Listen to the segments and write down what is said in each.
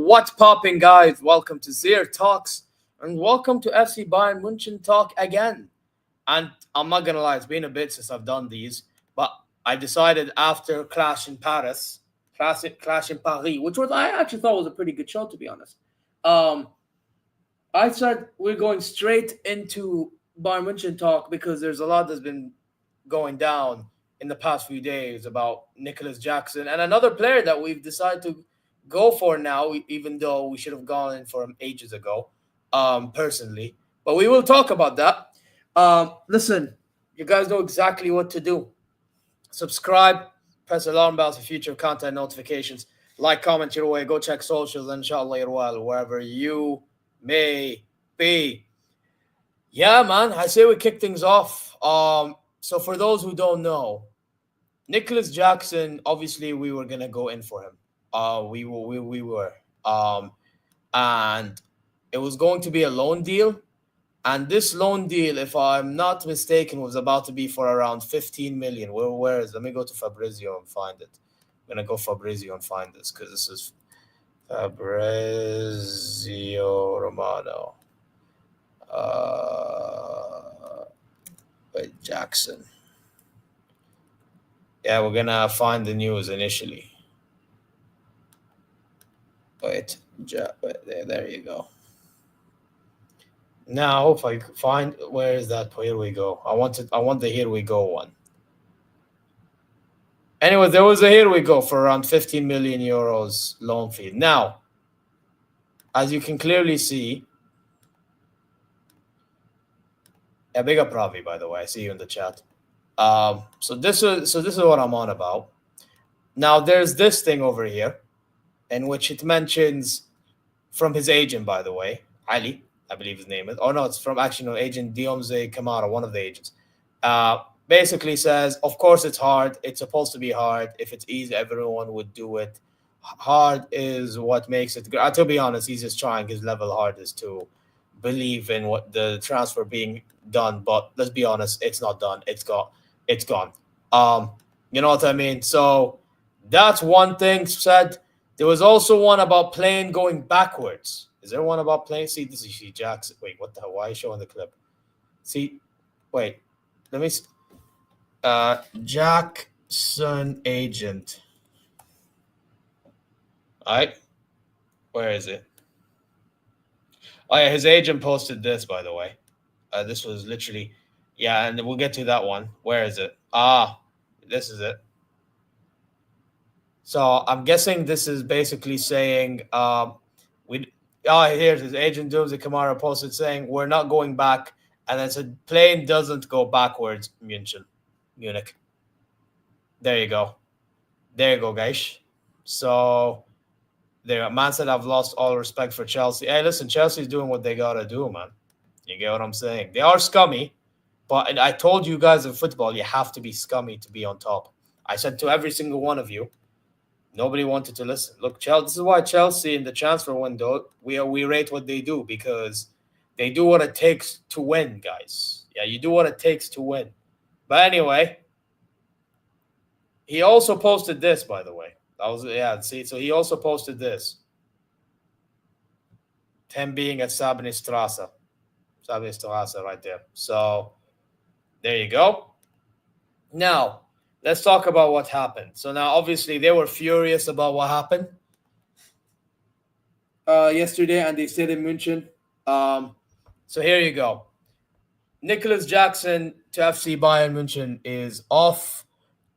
What's popping, guys? Welcome to ZeerTalks and welcome to FC Bayern München talk again. And I'm not gonna lie, it's been a bit since I've done these, but I decided after Clash in Paris, Clash in Paris, which was I actually thought was a pretty good show, to be honest. I said we're going straight into Bayern München talk because there's a lot that's been going down in the past few days about Nicolas Jackson and another player that we've decided to go for now, even though we should have gone in for him ages ago, personally. But we will talk about that. Listen, you guys know exactly what to do. Subscribe, press alarm bells for future content notifications. Like, comment your way. Go check socials, inshallah, wherever you may be. Yeah, man, I say we kick things off. So for those who don't know, Nicolas Jackson, obviously we were going to go in for him. We were. And it was going to be a loan deal. And this loan deal, if I'm not mistaken, was about to be for around 15 million. Where is it? Let me go to Fabrizio and find it. I'm going to go Fabrizio and find this because this is Fabrizio Romano. Jackson. Yeah, we're going to find the news initially. There you go. Now, if I find where is that? Here we go. I want the here we go one. Anyway, there was a here we go for around 15 million euros loan fee. Now, as you can clearly see, big up Ravi, by the way. I see you in the chat. So this is what I'm on about. Now, there's this thing over here, in which it mentions from his agent, by the way, Ali, I believe his name is. Oh, no, it's from agent Diomze Kamara, one of the agents. Basically says, of course it's hard. It's supposed to be hard. If it's easy, everyone would do it. Hard is what makes it good. To be honest, he's just trying his level hardest to believe in what the transfer being done. But let's be honest, it's not done. It's gone. You know what I mean? So that's one thing said. There was also one about plane going backwards. Is there one about plane? See, this is Jackson. Wait, what the hell? Why are you showing the clip? See, wait. Let me see. Jackson agent. All right. Where is it? Oh, yeah, his agent posted this, by the way. This was literally, yeah, and we'll get to that one. Where is it? This is it. So I'm guessing this is basically saying, we. Here's his agent Doomsday Kamara posted saying we're not going back, and then said plane doesn't go backwards. Munich. There you go. There you go, guys. So there, man said I've lost all respect for Chelsea. Hey, listen, Chelsea's doing what they gotta do, man. You get what I'm saying? They are scummy, but and I told you guys in football, you have to be scummy to be on top. I said to every single one of you, nobody wanted to listen. Look, Chelsea. This is why Chelsea in the transfer window we rate what they do because they do what it takes to win, guys. Yeah, you do what it takes to win. But anyway, he also posted this, by the way. That was See, so he also posted this. Him being at Sabine Strasse right there. So there you go. Now let's talk about what happened. So now, obviously, they were furious about what happened yesterday, and they stayed in München. So here you go. Nicolas Jackson to FC Bayern München is off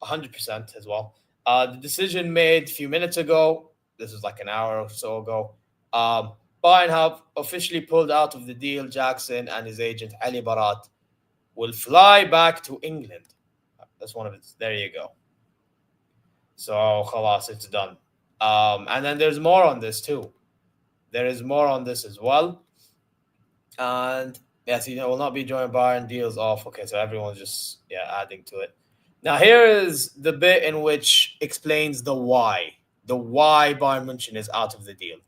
100% as well. The decision made a few minutes ago. This was like an hour or so ago. Bayern have officially pulled out of the deal. Jackson and his agent Ali Barat will fly back to England. That's one of it. There you go. So, khalas, it's done. And then there's more on this too. There is more on this as well. And yes, will not be joined Bayern deals off. Okay, so everyone's just adding to it. Now here is the bit in which explains the why. The why Bayern München is out of the deal.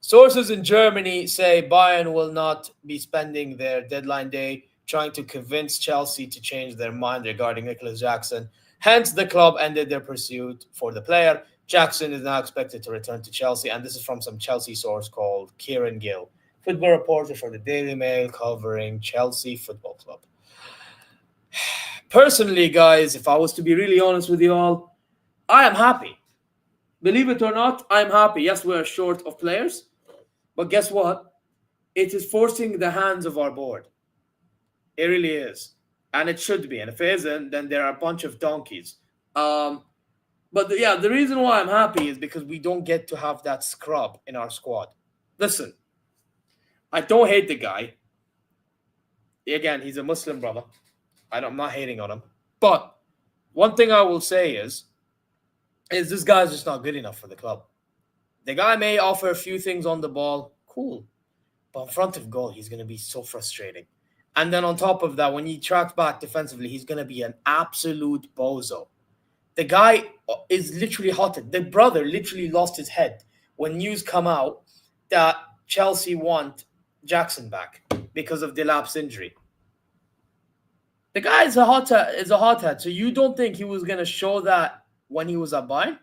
Sources in Germany say Bayern will not be spending their deadline day trying to convince Chelsea to change their mind regarding Nicolas Jackson. Hence, the club ended their pursuit for the player. Jackson is now expected to return to Chelsea, and this is from some Chelsea source called Kieran Gill, football reporter for the Daily Mail covering Chelsea Football Club. Personally, guys, if I was to be really honest with you all, I am happy. Believe it or not, I'm happy. Yes, we're short of players, but guess what? It is forcing the hands of our board. It really is. And it should be. And if it isn't, then there are a bunch of donkeys. But the reason why I'm happy is because we don't get to have that scrub in our squad. Listen, I don't hate the guy. Again, he's a Muslim brother. I'm not hating on him. But one thing I will say is this guy's just not good enough for the club. The guy may offer a few things on the ball. Cool. But in front of goal, he's going to be so frustrating. And then on top of that, when he tracks back defensively, he's going to be an absolute bozo. The guy is literally hotted. The brother literally lost his head when news come out that Chelsea want Jackson back because of Delap's injury. The guy is a hothead. So you don't think he was going to show that when he was at Bayern?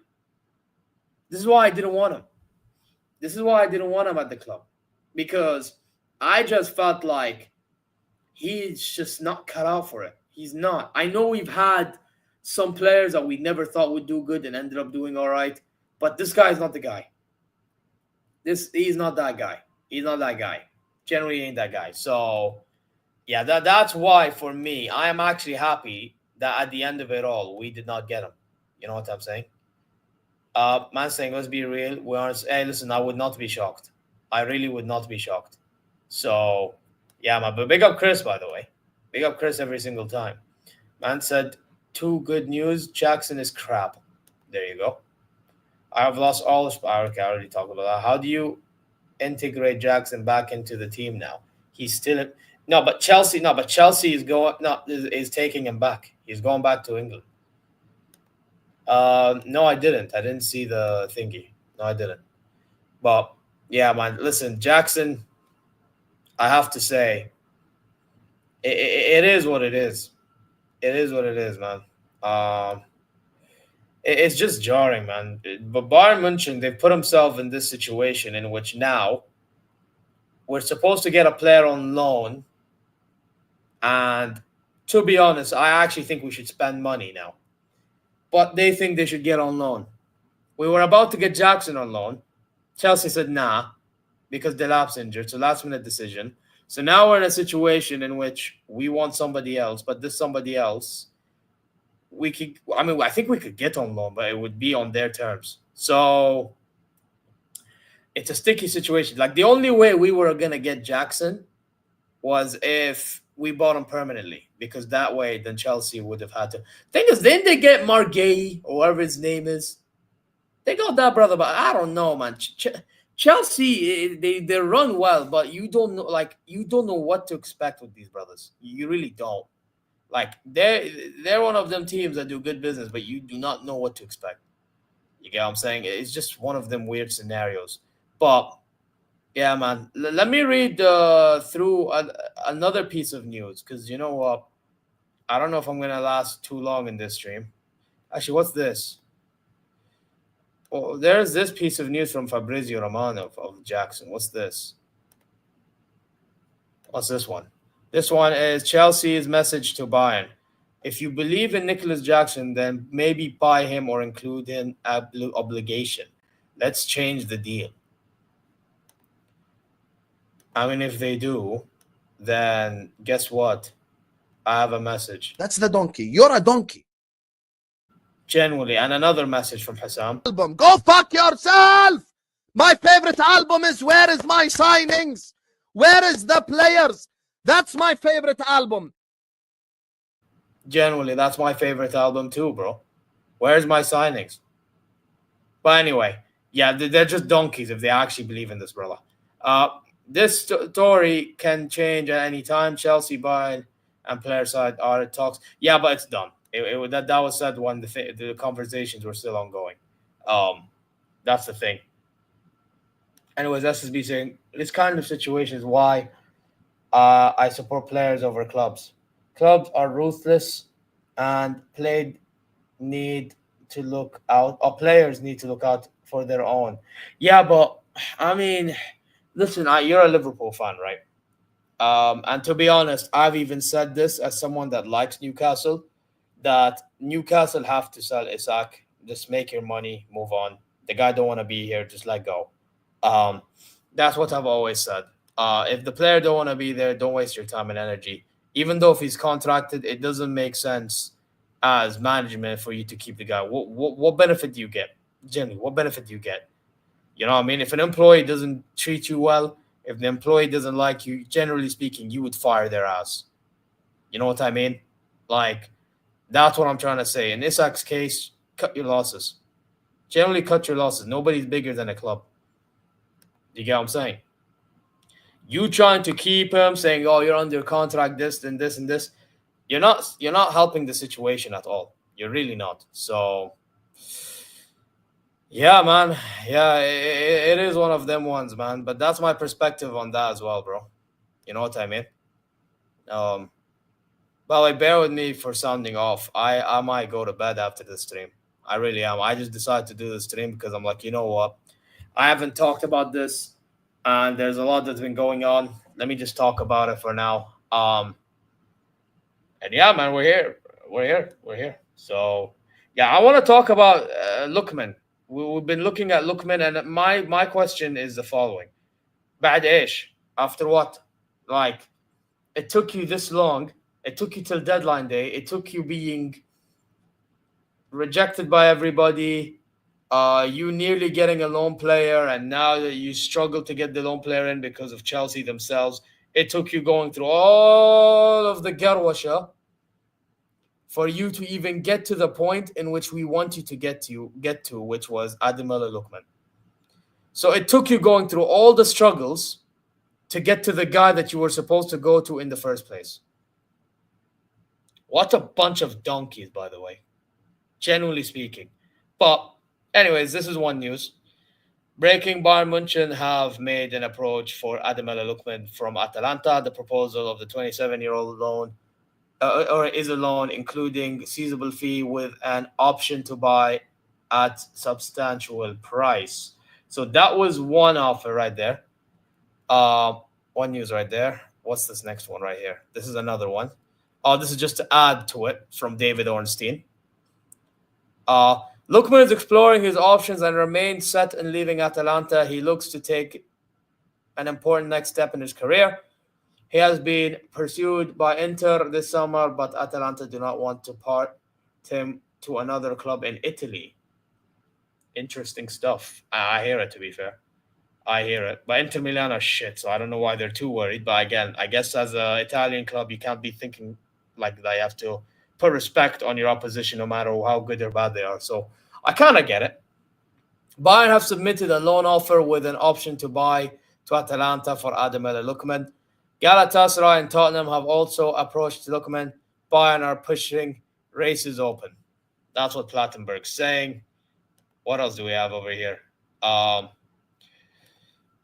This is why I didn't want him. This is why I didn't want him at the club. Because I just felt like he's just not cut out for it. He's not. I know we've had some players that we never thought would do good and ended up doing all right. But this guy is not the guy. He's not that guy. He's not that guy. Generally ain't that guy. So, yeah, that's why, for me, I am actually happy that at the end of it all, we did not get him. You know what I'm saying? Man saying, let's be real. Hey, listen, I would not be shocked. I really would not be shocked. So, yeah, man. But big up Chris, by the way. Big up Chris every single time. Man said, 2 good news. Jackson is crap. There you go. I have lost all the... Okay, I already talked about that. How do you integrate Jackson back into the team now? He's still... But Chelsea is taking him back. He's going back to England. No, I didn't. I didn't see the thingy. No, I didn't. But, yeah, man. Listen, Jackson, I have to say, it is what it is. It is what it is, man. It's just jarring, man. But Bayern München, they've put themselves in this situation in which now we're supposed to get a player on loan. And to be honest, I actually think we should spend money now. But they think they should get on loan. We were about to get Jackson on loan. Chelsea said nah, because Delap's injured. So last minute decision. So now we're in a situation in which we want somebody else, but this somebody else, we could, I mean, I think we could get on loan, but it would be on their terms. So it's a sticky situation. Like the only way we were going to get Jackson was if we bought him permanently, because that way then Chelsea would have had to. Thing is, then they get Margay or whatever his name is. They got that brother, but I don't know, man. Chelsea, they run well, but you don't know what to expect with these brothers. You really don't. Like they're one of them teams that do good business, but you do not know what to expect. You get what I'm saying? It's just one of them weird scenarios. But yeah, man. Let me read through another piece of news, because you know what? I don't know if I'm gonna last too long in this stream. Actually, what's this? Well, there's this piece of news from Fabrizio Romano of Jackson. What's this? What's this one? This one is Chelsea's message to Bayern. If you believe in Nicolas Jackson, then maybe buy him or include in obligation. Let's change the deal. I mean, if they do, then guess what? I have a message. That's the donkey. You're a donkey. Genuinely. And another message from Hassam. Album. Go fuck yourself! My favorite album is Where Is My Signings? Where is the players? That's my favorite album. Genuinely, that's my favorite album too, bro. Where's my signings? But anyway, yeah, they're just donkeys if they actually believe in this, brother. This story can change at any time. Chelsea, Bayern, and player side are at talks. Yeah, but it's done. That was said when the conversations were still ongoing. That's the thing. Anyways, SSB saying this kind of situation is why I support players over clubs. Clubs are ruthless, and players need to look out for their own. Yeah, but I mean, listen, you're a Liverpool fan, right? And to be honest, I've even said this as someone that likes Newcastle, that Newcastle have to sell Isak. Just make your money, move on. The guy don't want to be here, just let go. That's what I've always said. If the player don't want to be there, don't waste your time and energy. Even though if he's contracted, it doesn't make sense as management for you to keep the guy. What benefit do you get? Generally, what benefit do you get? You know what I mean? If an employee doesn't treat you well, if the employee doesn't like you, generally speaking, you would fire their ass. You know what I mean? Like, that's what I'm trying to say. In Isak's case, cut your losses. Generally, cut your losses. Nobody's bigger than a club. You get what I'm saying? You trying to keep him, saying, "Oh, you're under contract, this and this and this." You're not helping the situation at all. You're really not. So, yeah, man. Yeah, it is one of them ones, man. But that's my perspective on that as well, bro. You know what I mean? Well, like, bear with me for sounding off. I might go to bed after this stream. I really am. I just decided to do the stream because I'm like, you know what? I haven't talked about this, and there's a lot that's been going on. Let me just talk about it for now. And yeah, man, we're here. So yeah, I want to talk about Lookman. We've been looking at Lookman, and my question is the following: Bad ish. After what? Like, it took you this long. It took you till deadline day. It took you being rejected by everybody. You nearly getting a loan player, and now that you struggle to get the loan player in because of Chelsea themselves. It took you going through all of the garwasha for you to even get to the point in which we want you to get to, which was Ademola Lookman. So it took you going through all the struggles to get to the guy that you were supposed to go to in the first place. What a bunch of donkeys, by the way, genuinely speaking. But anyways, this is one news. Breaking: Bayern München have made an approach for Ademola Lookman from Atalanta. The proposal of the 27-year-old loan is a loan including seasonable fee with an option to buy at substantial price. So that was one offer right there. One news right there. What's this next one right here? This is another one. This is just to add to it from David Ornstein. Lookman is exploring his options and remains set in leaving Atalanta. He looks to take an important next step in his career. He has been pursued by Inter this summer, but Atalanta do not want to part him to another club in Italy. Interesting stuff. I hear it, to be fair. I hear it. But Inter Milan are shit, so I don't know why they're too worried. But again, I guess as an Italian club, you can't be thinking like that. You have to put respect on your opposition no matter how good or bad they are. So I kind of get it. Bayern have submitted a loan offer with an option to buy to Atalanta for Ademir Lookman. Galatasaray and Tottenham have also approached Lookman. Bayern are pushing races open. That's what Plattenberg's saying. What else do we have over here?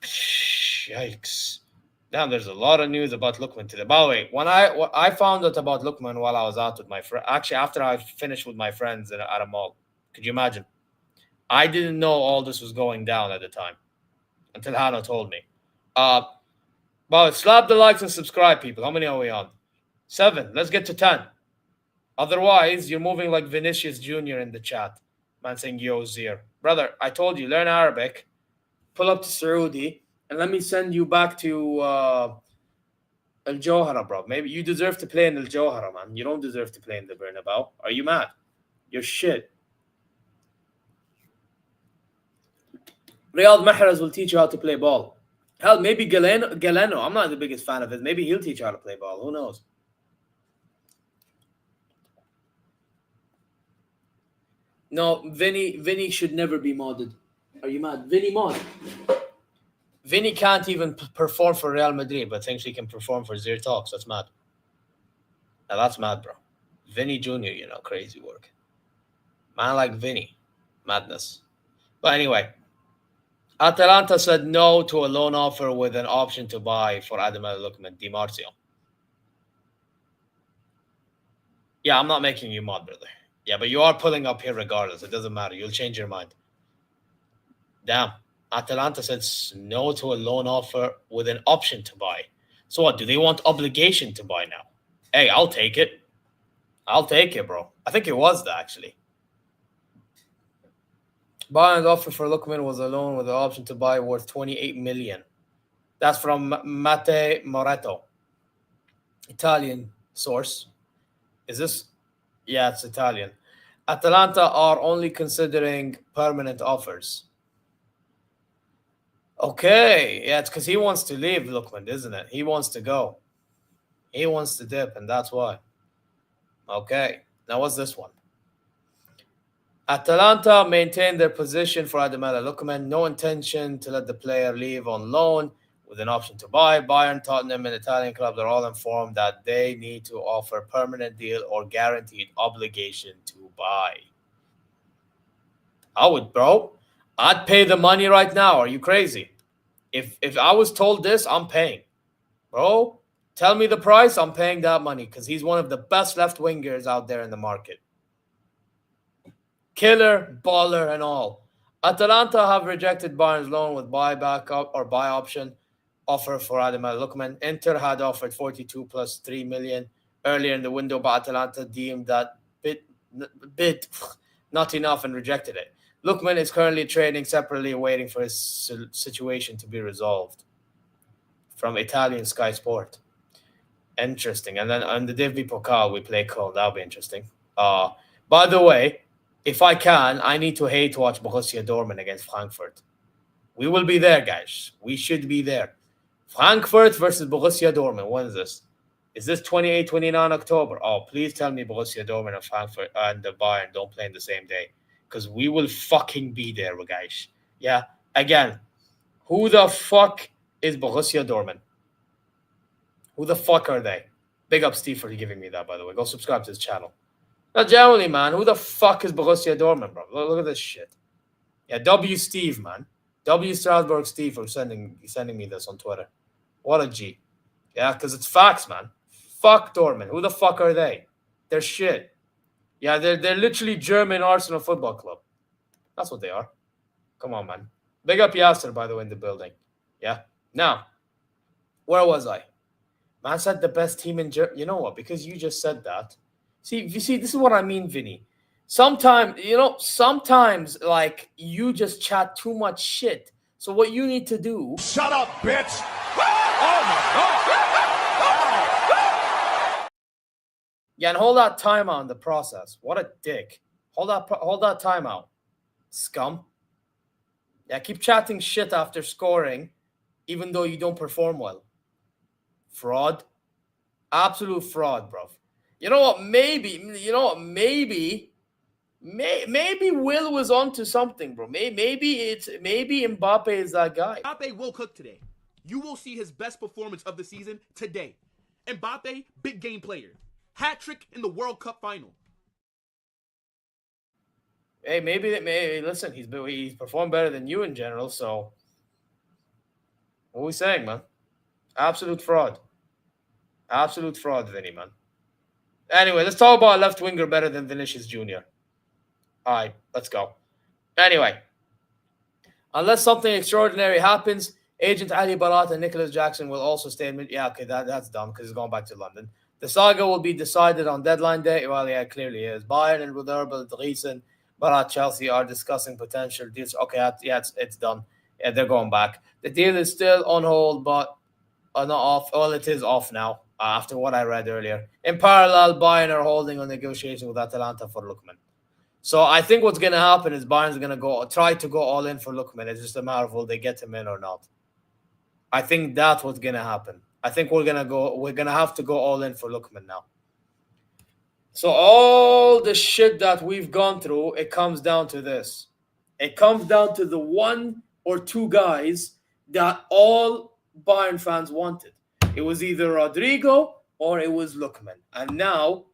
Yikes. Damn, there's a lot of news about Lookman today. By the way, when I found out about Lookman while I was out with my friend, actually after I finished with my friends at a mall. Could you imagine? I didn't know all this was going down at the time until Hannah told me. Well, slap the likes and subscribe, people. How many are we on? 7. Let's get to 10. Otherwise, you're moving like Vinicius Jr. in the chat. Man saying, yo, Zier. Brother, I told you, learn Arabic, pull up to Saudi, and let me send you back to Al Johara, bro. Maybe you deserve to play in Al Johara, man. You don't deserve to play in the Bernabeu. Are you mad? You're shit. Riyad Mahrez will teach you how to play ball. Hell, maybe Galeno. I'm not the biggest fan of it. Maybe he'll teach you how to play ball. Who knows? No, Vinny should never be modded. Are you mad? Vinny mod. Vinny can't even perform for Real Madrid, but thinks he can perform for ZeerTalks. That's mad. Now that's mad, bro. Vinny Jr., crazy work. Man like Vinny. Madness. But anyway, Atalanta said no to a loan offer with an option to buy for Ademir Lookman, Di Marzio. Yeah, I'm not making you mod, brother. Yeah, but you are pulling up here regardless. It doesn't matter. You'll change your mind. Damn. Atalanta said no to a loan offer with an option to buy. So what? Do they want obligation to buy now? Hey, I'll take it. I'll take it, bro. I think it was that, actually. Bayern's offer for Lookman was a loan with an option to buy worth 28 million. That's from Mate Moretto. Italian source. Is this? Yeah, it's Italian. Atalanta are only considering permanent offers. Okay. Yeah, it's because he wants to leave, Lookman, isn't it? He wants to go. He wants to dip, and that's why. Okay. Now, what's this one? Atalanta maintained their position for Ademir Lookman. No intention to let the player leave on loan with an option to buy. Bayern, Tottenham, and Italian clubs are all informed that they need to offer permanent deal or guaranteed obligation to buy. I would, bro. I'd pay the money right now. Are you crazy? If I was told this, I'm paying. Bro, tell me the price. I'm paying that money because he's one of the best left wingers out there in the market. Killer, baller, and all. Atalanta have rejected Bayern's loan with buyback or buy option offer for Ademir Lookman. Inter had offered 42 plus 3 million earlier in the window, but Atalanta deemed that bid not enough and rejected it. Lookman is currently trading separately, waiting for his situation to be resolved. From Italian Sky Sport. Interesting. And then on the Div Pokal, we play Cologne. That'll be interesting. By the way, if I can, I need to hate watch Borussia Dortmund against Frankfurt. We will be there, guys. We should be there. Frankfurt versus Borussia Dortmund. When is this? Is this 28, 29 October? Oh, please tell me Borussia Dortmund and Frankfurt and the Bayern don't play in the same day. Because we will fucking be there, guys. Yeah. Again, who the fuck is Borussia Dortmund? Who the fuck are they? Big up Steve for giving me that, by the way. Go subscribe to his channel. Now, generally, man, who the fuck is Borussia Dortmund, bro? Look at this shit. Yeah, W Steve, man. W Strasbourg Steve for sending me this on Twitter. What a G. Yeah, because it's facts, man. Fuck Dortmund. Who the fuck are they? They're shit. Yeah, they're literally German Arsenal Football Club. That's what they are. Come on, man. Big up Yasser, by the way, in the building. Yeah. Now, where was I? Man said the best team in Germany. You know what? Because you just said that. See, this is what I mean, Vinny. Sometimes, like, you just chat too much shit. So what you need to do... Shut up, bitch! Oh, my God! Yeah, and hold that timeout in the process. What a dick. Hold that timeout. Scum. Yeah, keep chatting shit after scoring, even though you don't perform well. Fraud. Absolute fraud, bro. You know what? Maybe Will was onto something, bro. Maybe Mbappe is that guy. Mbappe will cook today. You will see his best performance of the season today. Mbappe, big game player. Hat trick in the World Cup final. Hey, maybe listen, he's performed better than you in general, so what are we saying, man? Absolute fraud. Absolute fraud, Vinny, man. Anyway, let's talk about a left winger better than Vinicius Jr. All right, let's go. Anyway, unless something extraordinary happens, Agent Ali Barat and Nicolas Jackson will also stay in. Yeah, okay, that's dumb because he's going back to London. The saga will be decided on deadline day. Well, yeah, it clearly is. Bayern and Ruderbil, Driesen, Barat, Chelsea are discussing potential deals. Okay, yeah, it's done. Yeah, they're going back. The deal is still on hold, but not off. Well, it is off now, after what I read earlier. In parallel, Bayern are holding a negotiation with Atalanta for Lookman. So I think what's going to happen is Bayern's going to try to go all in for Lookman. It's just a matter of will they get him in or not. I think that's what's going to happen. I think we're going to have to go all in for Lookman now. So all the shit that we've gone through, it comes down to this. It comes down to the one or two guys that all Bayern fans wanted. It was either Rodrigo or it was Lookman. And now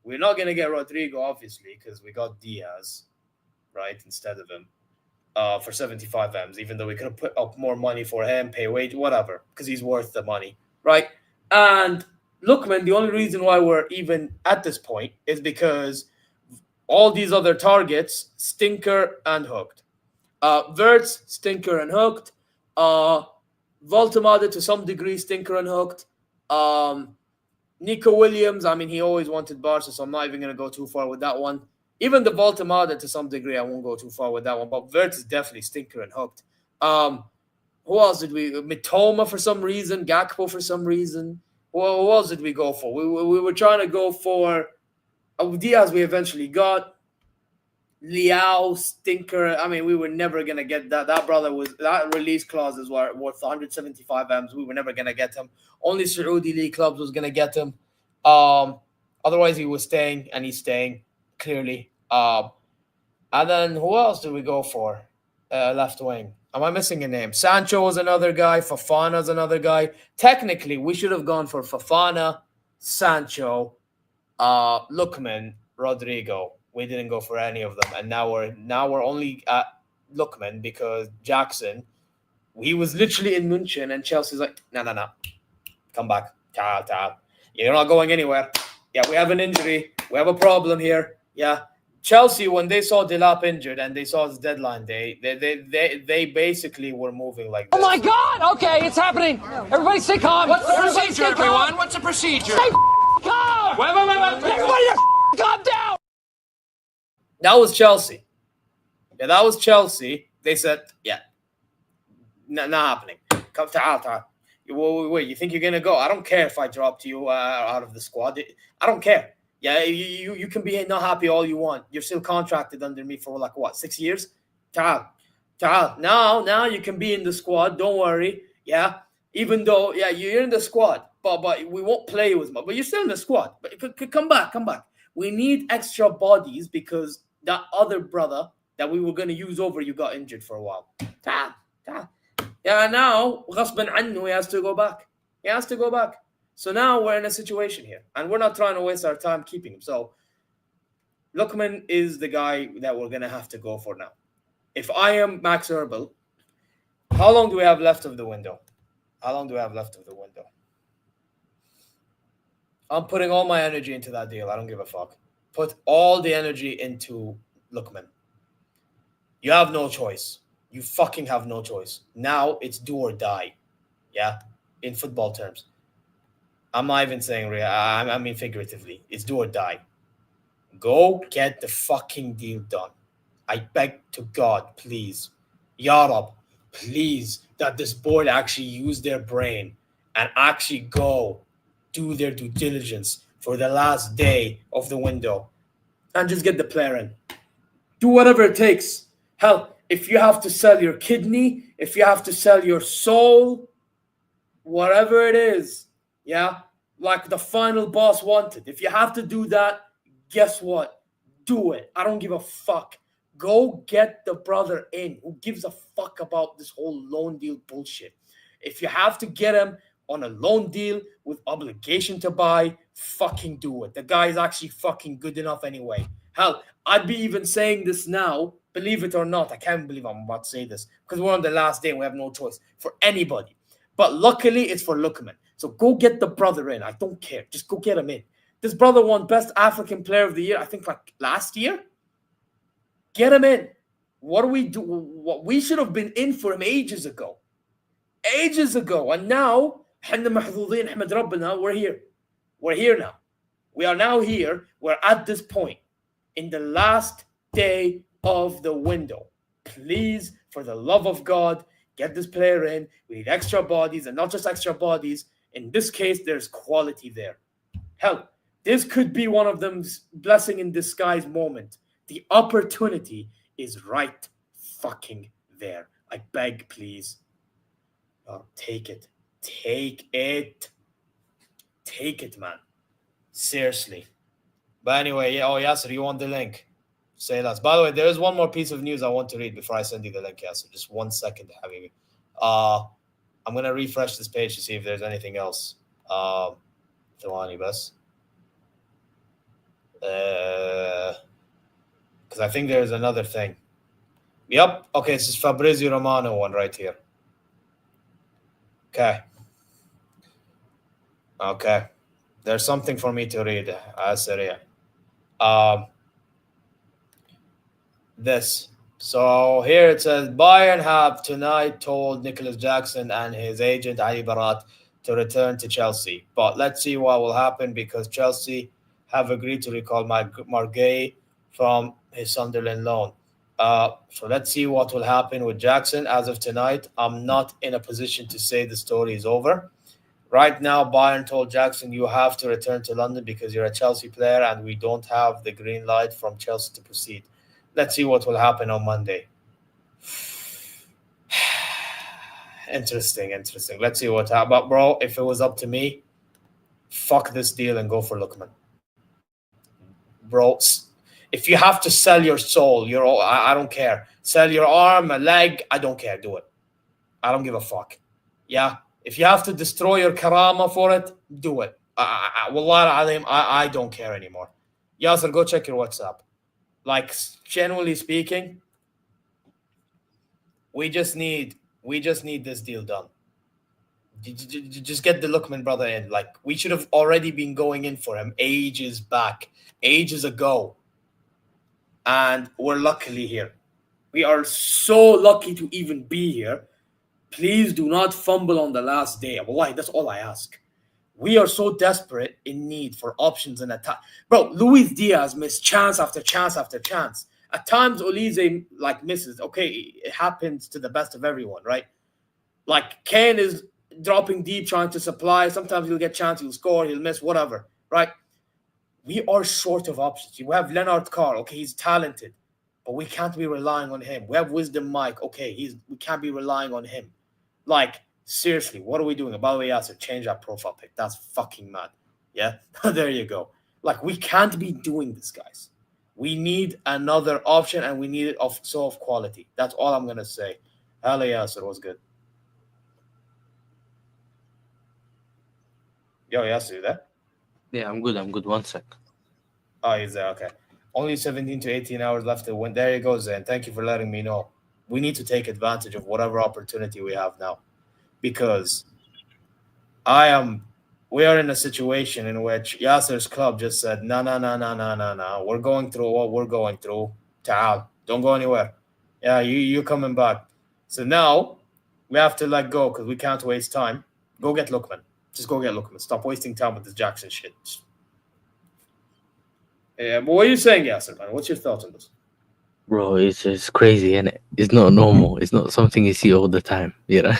we're not going to get Rodrigo, obviously, because we got Diaz, right, instead of him for 75 M's, even though we could have put up more money for him, pay wage, whatever, because he's worth the money, right? And Lookman, the only reason why we're even at this point is because all these other targets, stinker and hooked. Wirtz, stinker and hooked. Voltemade, to some degree, stinker and hooked. Nico Williams, I mean, he always wanted Barca, so I'm not even going to go too far with that one. Even the Voltemade, to some degree, I won't go too far with that one. But Wirtz is definitely stinker and hooked. Who else did we? Mitoma for some reason. Gakpo for some reason. Who else did we go for? We were trying to go for Diaz. We eventually got Liao, stinker. I mean, we were never gonna get that. That release clause is worth 175 M's. We were never gonna get him. Only Saudi League clubs was gonna get him. Otherwise, he was staying, and he's staying clearly. And then who else did we go for? Left wing. Am I missing a name? Sancho was another guy. Fofana's another guy. Technically, we should have gone for Fofana, Sancho, Lookman, Rodrigo. We didn't go for any of them, and now we're only at Lookman because Jackson, he was literally in München, and Chelsea's like, no, come back, ta. You're not going anywhere. Yeah, we have an injury. We have a problem here. Yeah. Chelsea, when they saw Delap injured and they saw his deadline day, they basically were moving like this. Oh my God! Okay, it's happening. Everybody stay calm. What's the procedure, everyone? What's the procedure? Stay calm. Wait. Everybody just calm down. That was Chelsea. Yeah, that was Chelsea. They said, yeah, not happening. Come to Wait, you think you're gonna go? I don't care if I dropped you out of the squad. I don't care. Yeah, you can be not happy all you want. You're still contracted under me for like what, 6 years? Tal. Now you can be in the squad. Don't worry. Yeah, even though you're in the squad, but we won't play you as much. But you're still in the squad. But come back. We need extra bodies because that other brother that we were gonna use over you got injured for a while. Tal. Yeah, now غصباً عنه, he has to go back. So now we're in a situation here, and we're not trying to waste our time keeping him. So Lookman is the guy that we're going to have to go for now. If I am Max Erbel, how long do we have left of the window? I'm putting all my energy into that deal. I don't give a fuck. Put all the energy into Lookman. You have no choice. You fucking have no choice. Now it's do or die. Yeah? In football terms. I'm not even saying real. I mean figuratively. It's do or die. Go get the fucking deal done. I beg to God, please. Ya Rab, please, that this board actually use their brain and actually go do their due diligence for the last day of the window and just get the player in. Do whatever it takes. Hell, if you have to sell your kidney, if you have to sell your soul, whatever it is, yeah, like the final boss wanted. If you have to do that, guess what? Do it. I don't give a fuck. Go get the brother in. Who gives a fuck about this whole loan deal bullshit? If you have to get him on a loan deal with obligation to buy, fucking do it. The guy is actually fucking good enough anyway. Hell, I'd be even saying this now, believe it or not. I can't believe I'm about to say this because we're on the last day and we have no choice for anybody. But luckily, it's for Lookman. So go get the brother in. I don't care. Just go get him in. This brother won Best African Player of the Year, I think like last year. Get him in. What do we do? What we should have been in for him ages ago. Ages ago. And now, we're here. We're here now. We are now here. We're at this point in the last day of the window. Please, for the love of God, get this player in. We need extra bodies, and not just extra bodies. In this case, there's quality there. Hell, this could be one of them blessing in disguise moment. The opportunity is right fucking there. I beg, please. Oh, take it. Take it. Take it, man. Seriously. But anyway, yeah. Oh, Yasser, you want the link? Say less. By the way, there is one more piece of news I want to read before I send you the link, Yasser. Just 1 second, Habibi. I'm going to refresh this page to see if there's anything else. Thawani bas. Because I think there's another thing. Yep. Okay, this is Fabrizio Romano one right here. Okay. There's something for me to read. This. So here it says, Bayern have tonight told Nicolas Jackson and his agent Ali Barat to return to Chelsea. But let's see what will happen because Chelsea have agreed to recall Margay from his Sunderland loan. So let's see what will happen with Jackson. As of tonight, I'm not in a position to say the story is over. Right now, Bayern told Jackson, you have to return to London because you're a Chelsea player and we don't have the green light from Chelsea to proceed. Let's see what will happen on Monday. Interesting. Let's see what happens. But, bro, if it was up to me, fuck this deal and go for Lookman. Bro, if you have to sell your soul, I don't care. Sell your arm, a leg, I don't care. Do it. I don't give a fuck. Yeah? If you have to destroy your karama for it, do it. Wallah, I don't care anymore. Yasser, go check your WhatsApp. Like, generally speaking, we just need this deal done. Just get the Lookman brother in. Like, we should have already been going in for him ages ago. And we're luckily here. We are so lucky to even be here. Please do not fumble on the last day. Wallahi, that's all I ask. We are so desperate in need for options and attack. Bro, Luis Diaz missed chance after chance after chance. At times, Olise misses. Okay, it happens to the best of everyone, right? Like, Kane is dropping deep, trying to supply. Sometimes he'll get chance, he'll score, he'll miss, whatever, right? We are short of options. We have Leonard Carr. Okay, he's talented, but we can't be relying on him. We have Wisdom Mike. Okay, we can't be relying on him. Like, seriously, what are we doing? By the way, Yasser, change that profile pic. That's fucking mad. Yeah? There you go. Like, we can't be doing this, guys. We need another option, and we need it of quality. That's all I'm going to say. Hello, Yasser. What's good? Yo, Yasser, you there? Yeah, I'm good. 1 sec. Oh, he's there. Okay. Only 17 to 18 hours left to win. There you go, Zain. Thank you for letting me know. We need to take advantage of whatever opportunity we have now. Because we are in a situation in which Yasser's club just said, no. We're going through what we're going through. Ta'al. Don't go anywhere. Yeah, you're coming back. So now we have to let go because we can't waste time. Go get Lookman. Just go get Lookman. Stop wasting time with this Jackson shit. Yeah, but what are you saying, Yasser, man? What's your thoughts on this? Bro, it's crazy, innit? It's not normal. It's not something you see all the time, you know?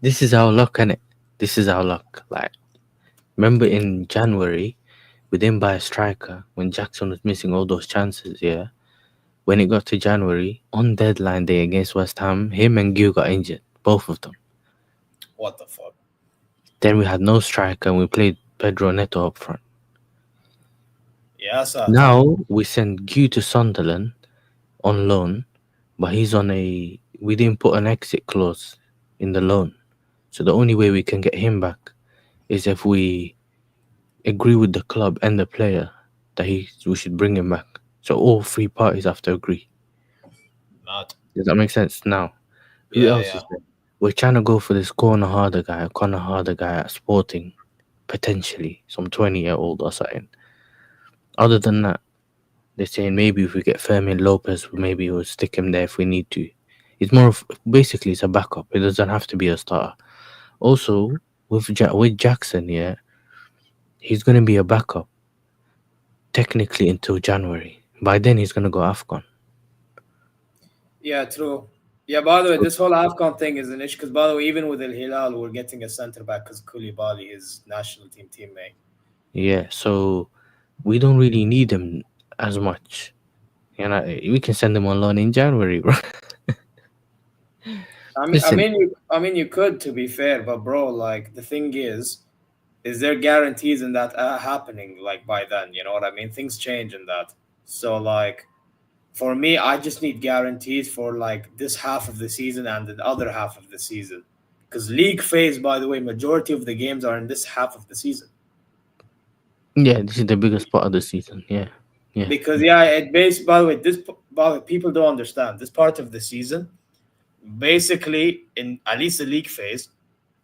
This is our luck, innit? This is our luck. Like, Remember in January, we didn't buy a striker when Jackson was missing all those chances, yeah? When it got to January, on deadline day against West Ham, him and Gil got injured, both of them. What the fuck? Then we had no striker and we played Pedro Neto up front. Yeah, sir. Now we send Gil to Sunderland on loan, but he's on a... We didn't put an exit clause in the loan. So the only way we can get him back is if we agree with the club and the player that we should bring him back. So all three parties have to agree. Mad. Does that make sense? Now, who Yeah, else yeah. is there? We're trying to go for this Connor Harder guy at Sporting, potentially some 20-year-old or something. Other than that, they're saying maybe if we get Fermin Lopez, maybe we'll stick him there if we need to. It's more of, basically it's a backup. It doesn't have to be a starter. Also, with Jackson, yeah, he's going to be a backup technically until January. By then, he's going to go AFCON. Yeah, true. Yeah, by the way, this whole AFCON thing is an issue because, by the way, even with Al Hilal, we're getting a centre back because Koulibaly is national team teammate. Yeah, so we don't really need him as much. You know, we can send him on loan in January, bro. I mean, you could, to be fair, but bro, like the thing is there guarantees in that happening like by then? You know what I mean? Things change in that. So like, for me, I just need guarantees for like this half of the season and the other half of the season, because league phase, by the way, majority of the games are in this half of the season. Yeah, this is the biggest part of the season. Yeah. Because by the way, people don't understand this part of the season. Basically, in at least the league phase,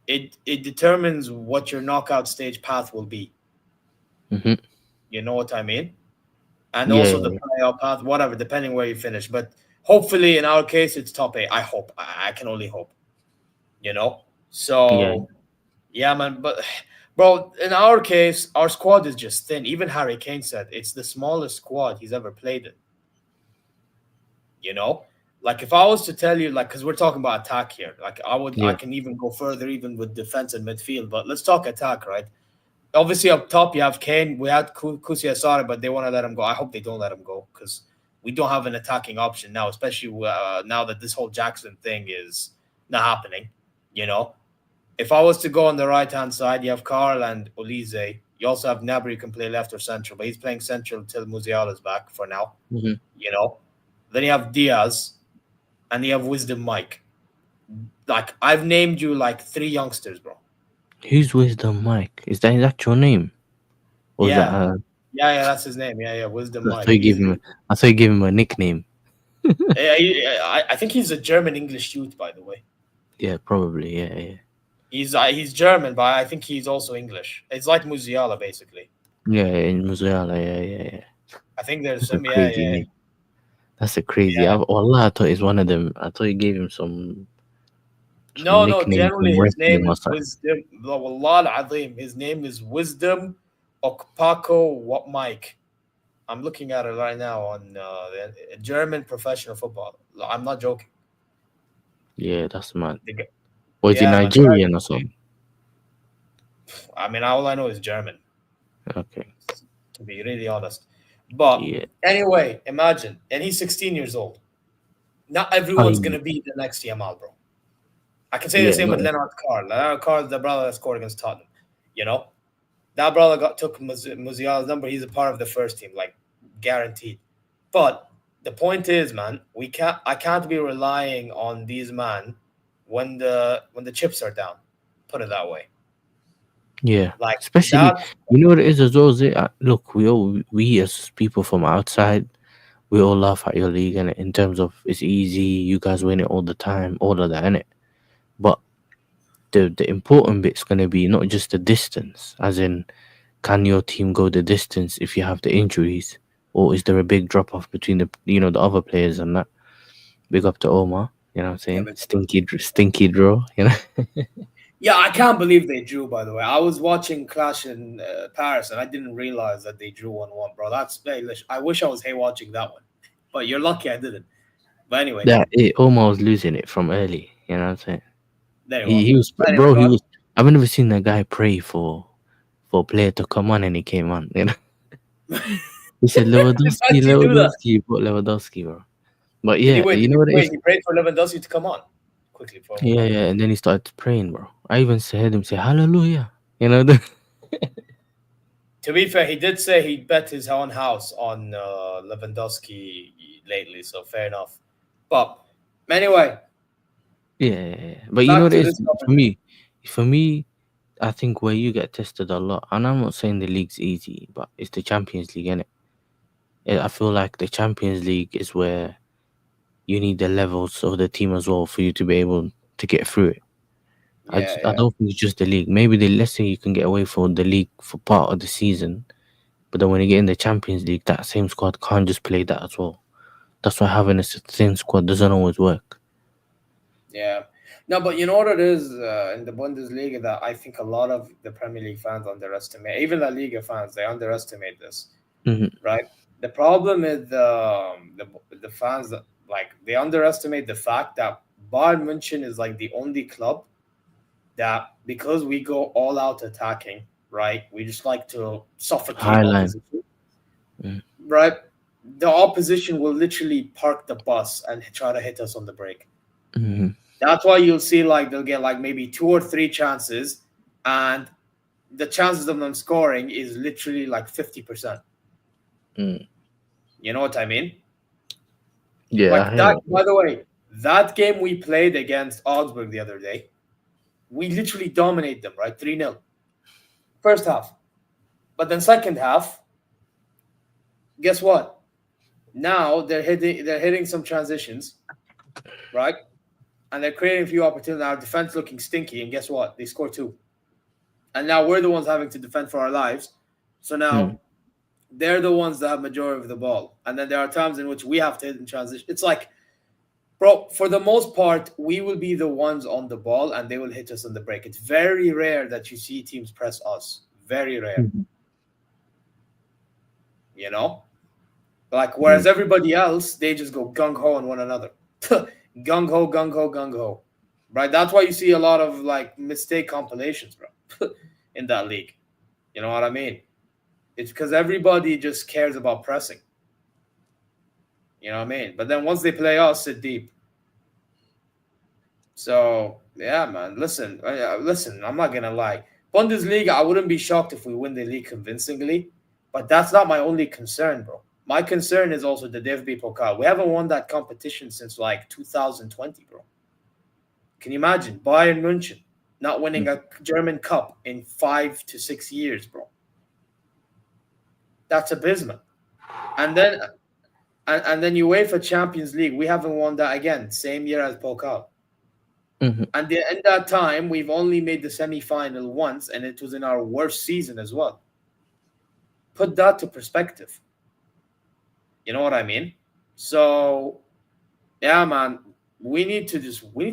it determines what your knockout stage path will be. Mm-hmm. You know what I mean? And Yeah, also the playoff path, whatever, depending where you finish. But hopefully, in our case, it's top 8. I hope. I can only hope. You know? So, yeah, man. But, bro, in our case, our squad is just thin. Even Harry Kane said it's the smallest squad he's ever played in. You know? Like, if I was to tell you, like, because we're talking about attack here, like, I can even go further, even with defense and midfield. But let's talk attack, right? Obviously, up top, you have Kane. We had Kusia Asare, but they want to let him go. I hope they don't let him go because we don't have an attacking option now, especially now that this whole Jackson thing is not happening. You know, if I was to go on the right-hand side, you have Carl and Olise. You also have Gnabry, who can play left or central, but he's playing central until Musiala's back for now. Mm-hmm. You know, then you have Diaz, and you have Wisdom Mike. Like, I've named you like 3 youngsters, bro. Who's Wisdom Mike? Is that his actual name? Or Yeah. Is that, Yeah, that's his name. Yeah, Wisdom I Mike. thought you gave him a nickname. I think he's a German English youth, by the way. Yeah, probably. Yeah. He's German, but I think he's also English. It's like Musiala, basically. Yeah, in Musiala. Yeah. I think there's That's a some. crazy Yeah. name. That's a crazy. Yeah. I thought he's one of them. I thought you gave him some No. nickname Generally, from his name wrestling or is something. Wisdom. Wallah al-Azim. His name is Wisdom Okpako Mike. I'm looking at it right now on the German professional football. I'm not joking. Yeah, that's mad. The guy- Or is he Yeah, man. Nigerian or something? I mean, all I know is German, Okay. to be really honest. But Yeah. anyway, imagine, and he's 16 years old. Not everyone's I- going to be the next Yamal, bro. I can say the Yeah, same with no. Leonard Carr. Leonard Carr is the brother that scored against Tottenham. You know, that brother took Musiala's number. He's a part of the first team, like guaranteed. But the point is, man, I can't be relying on these men when the chips are down. Put it that way. Yeah. Like Especially, that. you know what it is as well? Look, we as people from outside, we all laugh at your league and in terms of it's easy, you guys win it all the time, all of that, innit? But the important bit's gonna be not just the distance, as in, can your team go the distance if you have the injuries, or is there a big drop off between the other players and that? Big up to Omar, you know what I'm saying? Stinky draw, you know. Yeah, I can't believe they drew, by the way. I was watching Clash in Paris, and I didn't realize that they drew 1-1, bro. That's I wish I was here watching that one. But you're lucky I didn't. But anyway. Omar was losing it from early, you know what I'm saying? There you He was, Anyway, bro, he was... I've never seen that guy pray for for a player to come on, and he came on. You know, he said Why Lewandowski, did you do that? Lewandowski, but Lewandowski, bro. But Did he yeah, wait? you know what it is? He prayed for Lewandowski to come on quickly for a moment. Yeah, yeah. And then he started praying, bro. I even heard him say Hallelujah. You know, To be fair, he did say he bet his own house on Lewandowski lately, so fair enough. But anyway, yeah. But you know back what to it is this topic. for me, I think where you get tested a lot, and I'm not saying the league's easy, but it's the Champions League, innit? I feel like the Champions League is where you need the levels of the team as well for you to be able to get through it. I Yeah. don't think it's just the league. Maybe let's say you can get away from the league for part of the season, but then when you get in the Champions League, that same squad can't just play that as well. That's why having a thin squad doesn't always work. Yeah. No, but you know what it is in the Bundesliga that I think a lot of the Premier League fans underestimate, even La Liga fans, they underestimate this, right? The problem is the fans that they underestimate the fact that Bayern München is like the only club that, because we go all out attacking, right? We just like to suffocate Highline. opposition, right? The opposition will literally park the bus and try to hit us on the break. That's why you'll see they'll get maybe 2 or 3 chances, and the chances of them scoring is literally 50%. You know what I mean? Yeah. That. By the way, that game we played against Augsburg the other day, we literally dominate them, right? 3-0. First half. But then second half, guess what? Now they're hitting some transitions, right? And they're creating a few opportunities. Our defense looking stinky, and guess what? They score 2. And now we're the ones having to defend for our lives. So now they're the ones that have majority of the ball. And then there are times in which we have to hit in transition. It's bro, for the most part, we will be the ones on the ball and they will hit us on the break. It's very rare that you see teams press us. Very rare. You know? Whereas everybody else, they just go gung-ho on one another. Gung-ho, gung-ho, gung-ho. Right? That's why you see a lot of, mistake compilations, bro, in that league. You know what I mean? It's because everybody just cares about pressing. You know what I mean? But then once they play us, sit deep. So, yeah, man. Listen, I'm not going to lie. Bundesliga, I wouldn't be shocked if we win the league convincingly. But that's not my only concern, bro. My concern is also the DFB Pokal. We haven't won that competition since 2020, bro. Can you imagine? Bayern München not winning a German cup in 5 to 6 years, bro. That's abysmal. And then UEFA Champions League, we haven't won that again. Same year as Pokal. And in that time, we've only made the semi-final once, and it was in our worst season as well. Put that to perspective. You know what I mean? So, yeah, man, we need to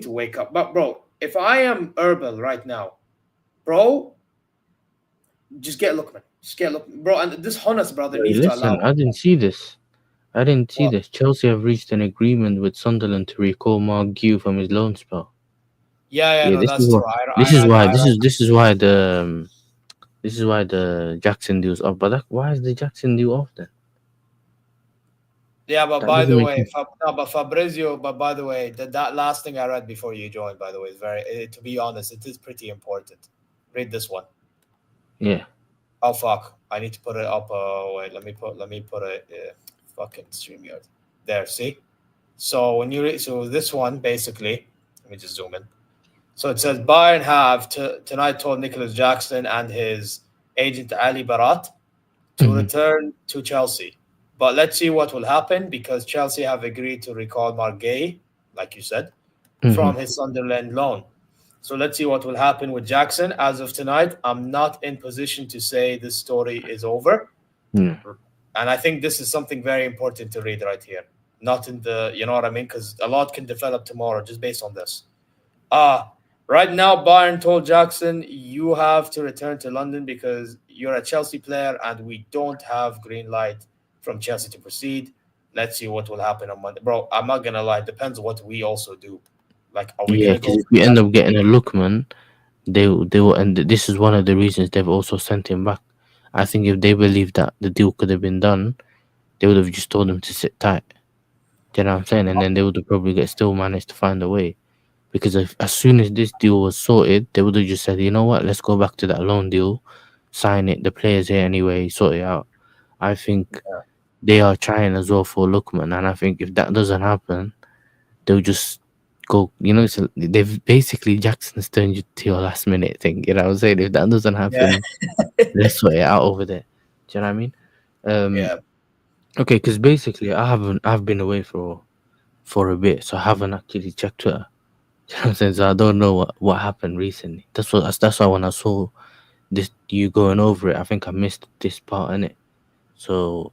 wake up. But, bro, if I am Herbal right now, bro, just get Lookman. Bro, and this Honus brother needs to allow. I didn't see this. Chelsea have reached an agreement with Sunderland to recall Mark Gue from his loan spell. Yeah, no, that's true. This is why the Jackson deal's off. But why is the Jackson deal off then? Yeah, but by the way, Fabrizio. But by the way, that last thing I read before you joined, by the way, is very. To be honest, it is pretty important. Read this one. Yeah. Oh fuck! I need to put it up. Wait, let me put it. Fucking StreamYard. There, see. So when you read, this one basically, let me just zoom in. So it says Bayern have tonight told Nicolas Jackson and his agent Ali Barat to return to Chelsea. But let's see what will happen, because Chelsea have agreed to recall Margay, like you said, from his Sunderland loan. So let's see what will happen with Jackson. As of tonight, I'm not in position to say this story is over. And I think this is something very important to read right here. Not in the, you know what I mean? Because a lot can develop tomorrow just based on this. Right now, Bayern told Jackson, you have to return to London because you're a Chelsea player and we don't have green light from Chelsea to proceed. Let's see what will happen on Monday. Bro, I'm not going to lie. It depends what we also do. Are we going to go? Because if we end up getting a Lookman They will, and this is one of the reasons they've also sent him back. I think if they believed that the deal could have been done, they would have just told him to sit tight. Do you know what I'm saying? And then they would have probably still managed to find a way. Because if, as soon as this deal was sorted, they would have just said, you know what, let's go back to that loan deal, sign it. The players here anyway, sort it out. I think they are trying as well for Lookman, and I think if that doesn't happen, they'll just go. You know, they've basically Jackson's turned you to your last minute thing. You know what I'm saying? If that doesn't Yeah. happen, let's sort it out over there. Do you know what I mean? Yeah. Okay, because basically I've been away for a bit, so I haven't actually checked Twitter. You know what I'm saying? So I don't know what happened recently. That's why when I saw this you going over it, I think I missed this part in it. So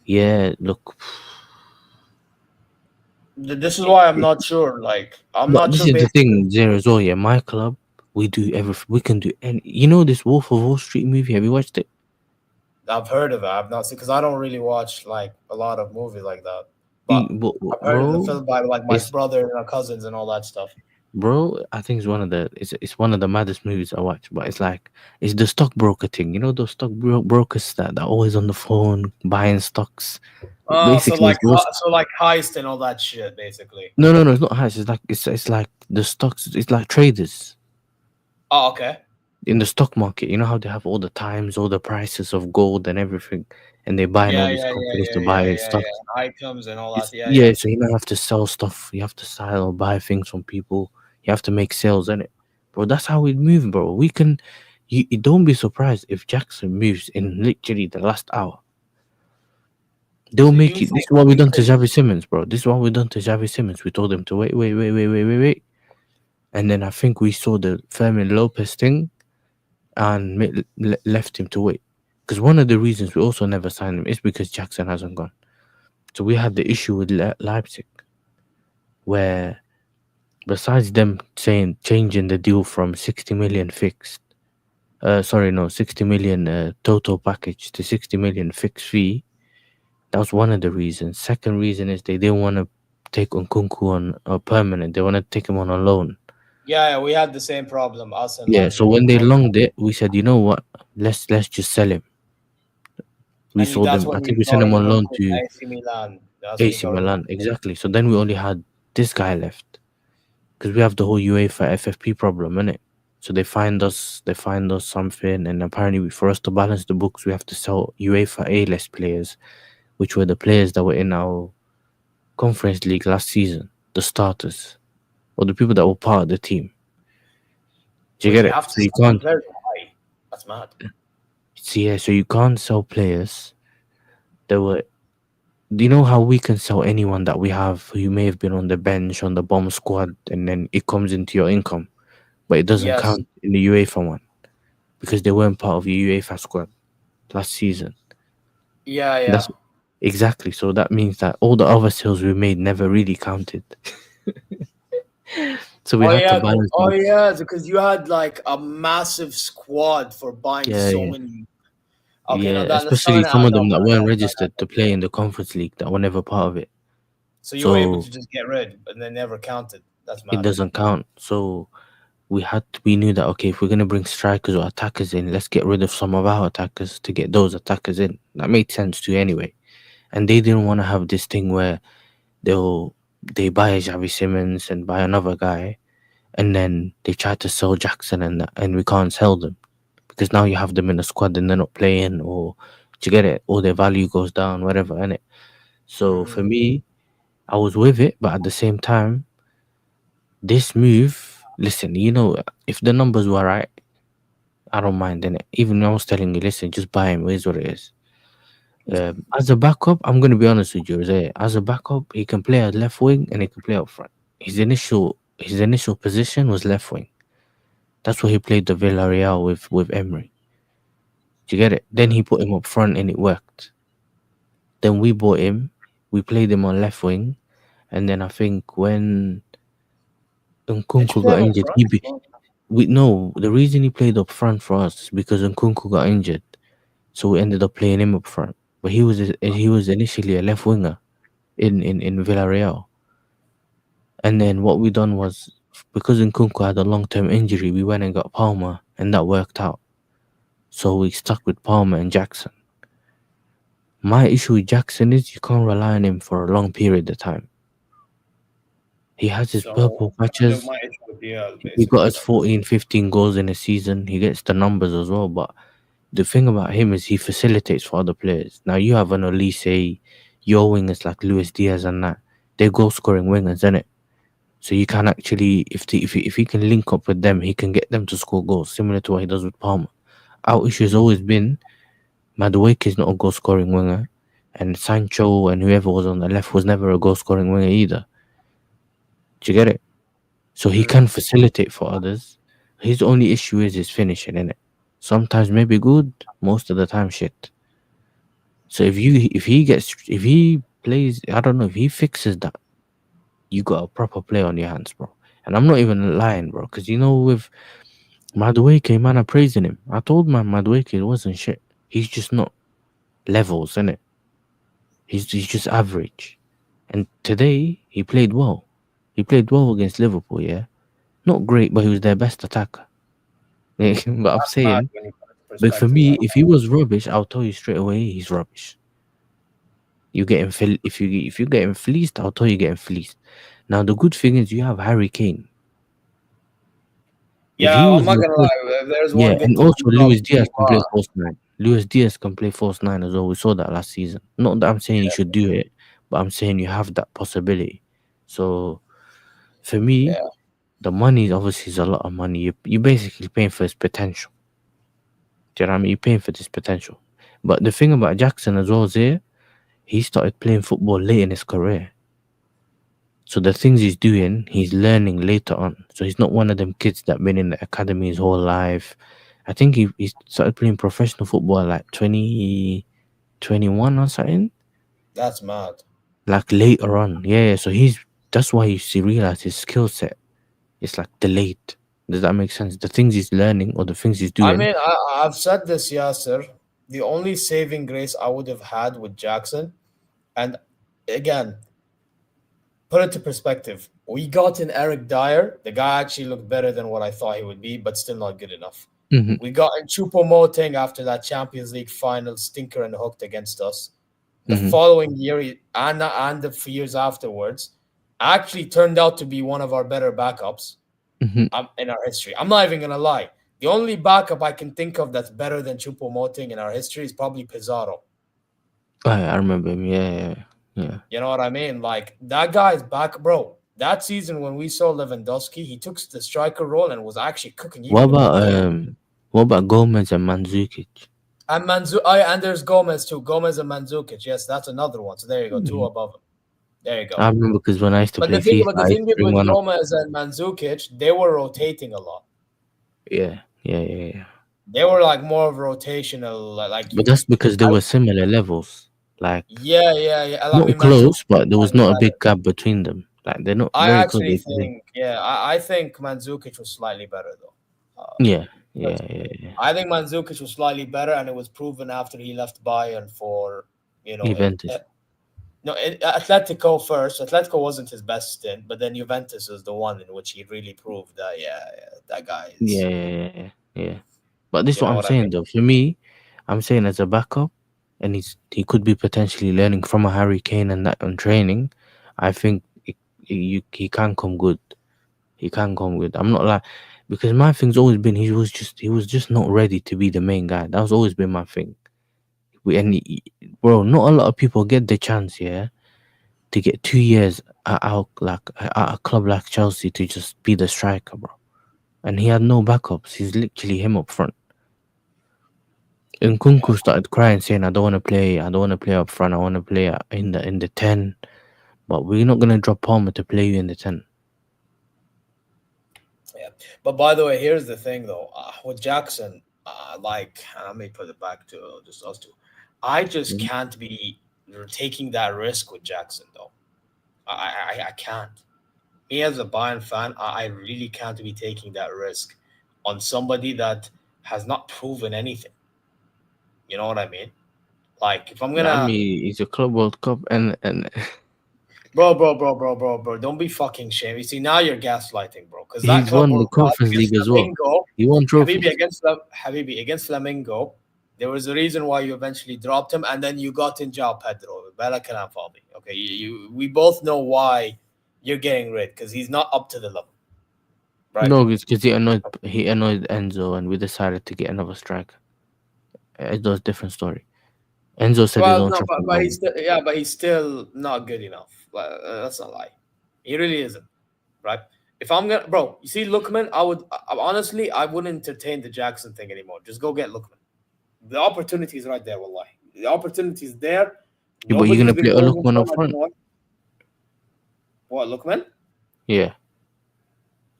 yeah, look, This is why I'm not sure. Like, I'm but not this sure. is the Basically, thing, Zero as well. Yeah, my club, we do everything. We can do any. You know this Wolf of Wall Street movie? Have you watched it? I've heard of it. I've not seen because I don't really watch like a lot of movies like that. But I've heard of the Bro, film by like my it's brother and my cousins and all that stuff. bro. I think it's one of the maddest movies I watch. But it's the stockbroker thing. You know those stockbrokers that are always on the phone buying stocks. Oh, Basically, it's those. so like heist and all that shit, basically. No. It's not hash. It's like the stocks. It's like traders Oh, okay. in the stock market. You know how they have all the times, all the prices of gold and everything, and they buy in all these companies to buy Yeah. stocks. Items and all It's, that. Yeah, yeah, yeah. so you don't have to sell stuff. You have to sell or buy things from people. You have to make sales in it, bro. That's how we move, bro. We can. You don't be surprised if Jackson moves in literally the last hour. They'll So make you it. This think is what we we done to could? Javi Simmons, bro. This is what we done to Javi Simmons. We told him to wait. And then I think we saw the Fermin Lopez thing and left him to wait. Because one of the reasons we also never signed him is because Jackson hasn't gone. So we had the issue with Leipzig, where besides them saying changing the deal from 60 million fixed, 60 million total package to 60 million fixed fee. That was one of the reasons. Second reason is they didn't want to take Nkunku on a permanent. They want to take him on a loan. Yeah, we had the same problem. Us and Yeah. So Leipzig. when they longed it, we said, you know what? Let's just sell him. We And sold that's him. I when think we we saw sent him he on goes loan to to AC Milan. That's when he AC got Milan. released. Exactly. So then we only had this guy left because we have the whole UEFA FFP problem, innit? So they find us something, and apparently for us to balance the books, we have to sell UEFA A-list players, which were the players that were in our Conference League last season, the starters, or the people that were part of the team. Do you Wait, get you it? have to So you sell them can't very high. That's mad. see, yeah. So you can't sell players that were. Do you know how we can sell anyone that we have who may have been on the bench on the bomb squad, and then it comes into your income, but it doesn't Yes. count in the UEFA one because they weren't part of the UEFA squad last season. Yeah. That's exactly. So that means that all the other sales we made never really counted. So we had to balance. Oh yeah, because you had like a massive squad for buying Yeah, so yeah. many. Okay, Yeah, no, that's especially starting to some add of them up. that weren't registered to play in the Conference League that were never part of it. So you were able So to just get rid, and they never counted. That's it mad. doesn't count. So we knew that okay, if we're gonna bring strikers or attackers in, let's get rid of some of our attackers to get those attackers in. That made sense too anyway. And they didn't want to have this thing where they buy Xavi Simmons and buy another guy, and then they try to sell Jackson and we can't sell them because now you have them in the squad and they're not playing, or do you get it? Or their value goes down, whatever, innit? So for me, I was with it, but at the same time, this move, listen, if the numbers were right, I don't mind in it. Even I was telling you, listen, just buy him. It is what it is. As a backup, I'm gonna be honest with you, Jose. As a backup, he can play at left wing and he can play up front. His initial position was left wing. That's what he played the Villarreal with Emery. Do you get it? Then he put him up front and it worked. Then we bought him. We played him on left wing, and then I think when Did you Nkunku play got him up injured, front? we no. The reason he played up front for us is because Nkunku got injured, so we ended up playing him up front. But he was initially a left winger in Villarreal, and then what we done was because Nkunku had a long-term injury, we went and got Palmer, and that worked out. So we stuck with Palmer and Jackson. My issue with Jackson is you can't rely on him for a long period of time. He has his So purple patches. my issue with DL He got basically. his 14, 15 goals in a season. He gets the numbers as well. But the thing about him is he facilitates for other players. Now you have an Olise, your wingers like Luis Diaz and that. They're goal-scoring wingers, isn't it? So you can actually, if he can link up with them, he can get them to score goals, similar to what he does with Palmer. Our issue has always been Madueke is not a goal scoring winger, and Sancho and whoever was on the left was never a goal scoring winger either. Do you get it? So he can facilitate for others. His only issue is his finishing, innit? Sometimes maybe good, most of the time shit. So if he plays, I don't know, if he fixes that, you got a proper player on your hands, bro. And I'm not even lying, bro, because you know with Madueke, man, I'm praising him. I told man Madueke wasn't shit. He's just not levels, innit? He's just average. And today he played well. He played well against Liverpool, yeah. Not great, but he was their best attacker. But I'm saying, When you put it in but for perspective, me, if he was rubbish, I'll tell you straight away he's rubbish. You getting if you're getting fleeced, I'll tell you getting fleeced. Now the good thing is you have Harry Kane. If he yeah, I'm was not your gonna first, lie. If there's yeah, one good and thing also about Luis Diaz can play Neymar, false nine. Luis Diaz can play false nine as well. We saw that last season. Not that I'm saying you should do it, but I'm saying you have that possibility. So for me, yeah, the money obviously is a lot of money. You basically paying for his potential. Do you know what I mean? You're paying for this potential. But the thing about Jackson as well is here, he started playing football late in his career. So the things he's doing, he's learning later on. So he's not one of them kids that been in the academy his whole life. I think he started playing professional football like 2021 or something. that's mad. Like later on. Yeah, so that's why you see realize his skill set is like delayed. Does that make sense? The things he's learning or the things he's I doing. mean, I've said this, Yasser. The only saving grace I would have had with Jackson, and again, put it to perspective. We got in Eric Dyer. The guy actually looked better than what I thought he would be, but still not good enough. Mhm, We got in Choupo-Moting after that Champions League final stinker and hooked against us. The mhm, following year, and the few years afterwards, actually turned out to be one of our better backups mhm. in our history. I'm not even gonna lie. The only backup I can think of that's better than Choupo-Moting in our history is probably Pizarro. I remember him. Yeah. You know what I mean? Like that guy's back, bro. That season when we saw Lewandowski, he took the striker role and was actually cooking What even in about midfield. what about Gomez and Mandzukic? And and there's Gomez too. Gomez and Mandzukic. Yes, that's another one. So there you go, two Mhm. above him. There you I go. remember because when I used to play FIFA, But the I used thing to is bring with one up. Gomez and Mandzukic, they were rotating a lot. Yeah. They were like more of rotational, like But that's because they I, were similar levels. Like yeah. I not mean, Mandzukic close, but there was was not a better. big gap between them. Like they're not I very close. actually think, yeah, I think Mandzukic was slightly better though. Yeah, Because yeah. I think Mandzukic was slightly better, and it was proven after he left Bayern for Juventus. Atletico first. Atletico wasn't his best stint, but then Juventus was the one in which he really proved that that guy is. Yeah. But this is You what know I'm what I mean? saying though. For me, I'm saying as a backup, and he could be potentially learning from a Harry Kane and that on training. I think he can come good. He can come good. I'm not like because my thing's always been he was just not ready to be the main guy. That's always been my thing. Bro, not a lot of people get the chance, yeah, to get 2 years at a club like Chelsea to just be the striker, bro. And he had no backups. He's literally him up front. And Kunku started crying, saying, "I don't want to play. I don't want to play up front. I want to play in the 10." But we're not gonna drop Palmer to play you in the 10. Yeah. But by the way, here's the thing though. With Jackson, like, I may put it back to just us two. I just Mhm. can't be taking that risk with Jackson though. I can't. Me as a Bayern fan, I really can't be taking that risk on somebody that has not proven anything. You know what I mean? Like if I'm I gonna, mean, it's a Club World Cup, and Bro. Don't be fucking shame. You see, now you're gaslighting, bro. Because that He's club won the were Conference against League as well. Flamingo. He won trophies. Habibi, against Flamingo, there was a reason why you eventually dropped him, and then you got in Jao Pedro. Bella Kalam Fabi. Okay, we both know why you're getting rid, because he's not up to the level. Right? No, it's because he annoyed Enzo, and we decided to get another striker. It's a different story. Enzo said his Well, own no, transfer but he's still not good enough. That's not lie. He really isn't, right? If I'm gonna, bro, you see Lookman, honestly, I wouldn't entertain the Jackson thing anymore. Just go get Lookman. The opportunity is right there, wallahi. The opportunity is there. Yeah, but you're gonna Nobody's play a been Lookman up front. What, Lookman? Yeah.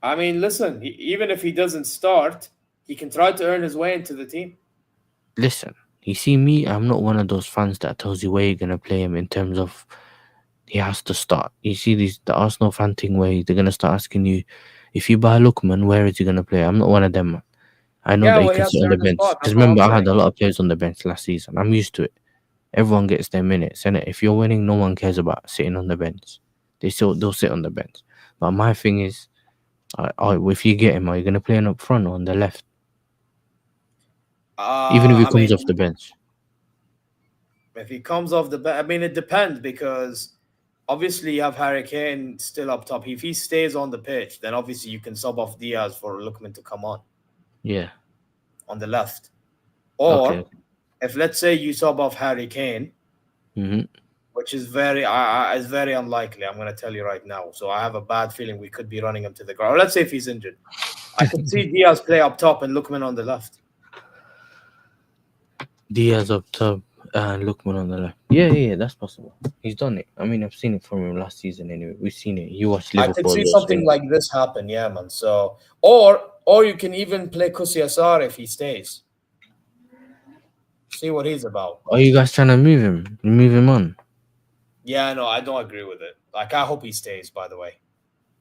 I mean, listen, even if he doesn't start, he can try to earn his way into the team. Listen, you see me, I'm not one of those fans that tells you where you're gonna play him in terms of he has to start. You see the Arsenal fan thing where they're gonna start asking you, if you buy Lookman, where is he gonna play? I'm not one of them, man. I know that he can sit on the bench. Because remember, I had a lot of players on the bench last season. I'm used to it. Everyone gets their minutes, and if you're winning, no one cares about sitting on the bench. They'll sit on the bench. But my thing is, if you get him, are you gonna play him up front or on the left? Even if he comes off the bench. If he comes off the bench, I mean, it depends, because obviously you have Harry Kane still up top. If he stays on the pitch, then obviously you can sub off Diaz for Lookman to come on. Yeah. On the left. Or okay. if, let's say, you sub off Harry Kane, which is very unlikely, I'm going to tell you right now. So I have a bad feeling we could be running him to the ground. Or let's say if he's injured. I could see Diaz play up top and Lookman on the left. Diaz up top and Lookman on the left. Yeah, that's possible. He's done it. I mean, I've seen it from him last season anyway. We've seen it. You watched Liverpool. I could see something like this happen, yeah, man. So, or you can even play Kusiasar if he stays. See what he's about. Are you guys trying to move him? Move him on? Yeah, no, I don't agree with it. Like, I hope he stays, by the way.